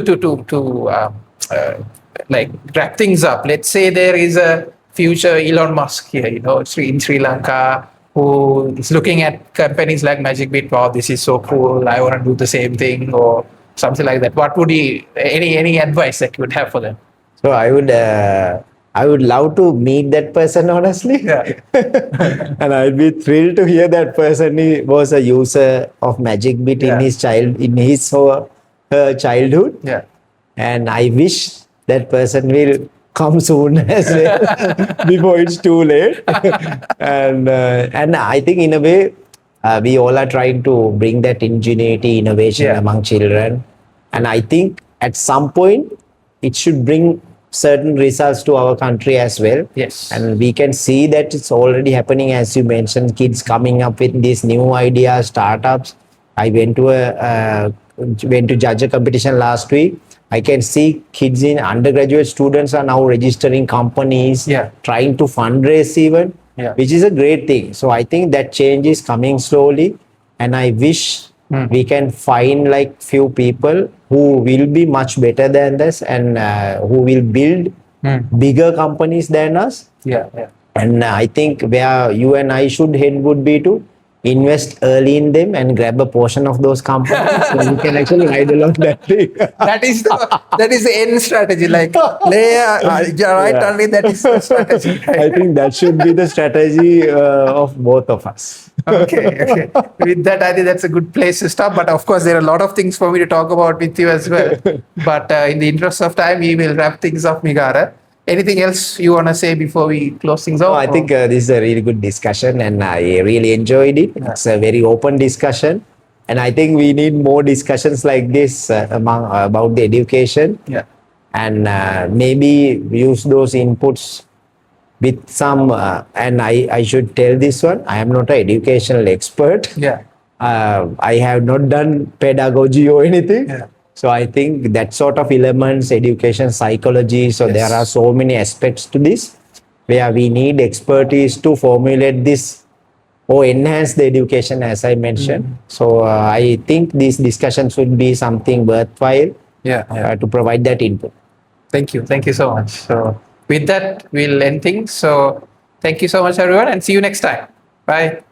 like wrap things up, let's say there is a future Elon Musk here, in Sri Lanka, who is looking at companies like Magicbit. Wow, this is so cool, I want to do the same thing, or something like that. What would any advice that you would have for them? So I would love to meet that person honestly. Yeah. And I'd be thrilled to hear that person was a user of Magicbit Yeah. in his childhood. Yeah. And I wish that person will come soon as well before it's too late. And I think in a way we all are trying to bring that ingenuity, innovation Yeah. among children. And I think at some point it should bring certain results to our country as well. Yes. And we can see that it's already happening, as you mentioned, kids coming up with these new ideas, startups. I went to judge a competition last week. I can see kids in undergraduate students are now registering companies, Yeah. trying to fundraise even, Yeah. which is a great thing. So I think that change is coming slowly, and I wish we can find like few people who will be much better than us and who will build bigger companies than us. Yeah. Yeah. And I think where you and I should head would be to invest early in them and grab a portion of those companies so we can actually ride along that thing. That is the end strategy. Like, you're right, Yeah. only that is the strategy. I think that should be the strategy of both of us. Okay. With that, I think that's a good place to stop. But of course, there are a lot of things for me to talk about with you as well. But in the interest of time, we will wrap things up, Migara. Anything else you want to say before we close things off? I think this is a really good discussion and I really enjoyed it. Yeah. It's a very open discussion. And I think we need more discussions like this about the education. Yeah. And maybe use those inputs with some, and I should tell this one, I am not an educational expert. Yeah. I have not done pedagogy or anything. Yeah. So I think that sort of elements, education, psychology, so Yes. there are so many aspects to this where we need expertise to formulate this or enhance the education, as I mentioned. So I think these discussions would be something worthwhile Yeah. to provide that input. Thank you. Thank you so much. So with that, we'll end things. So thank you so much, everyone, and see you next time. Bye.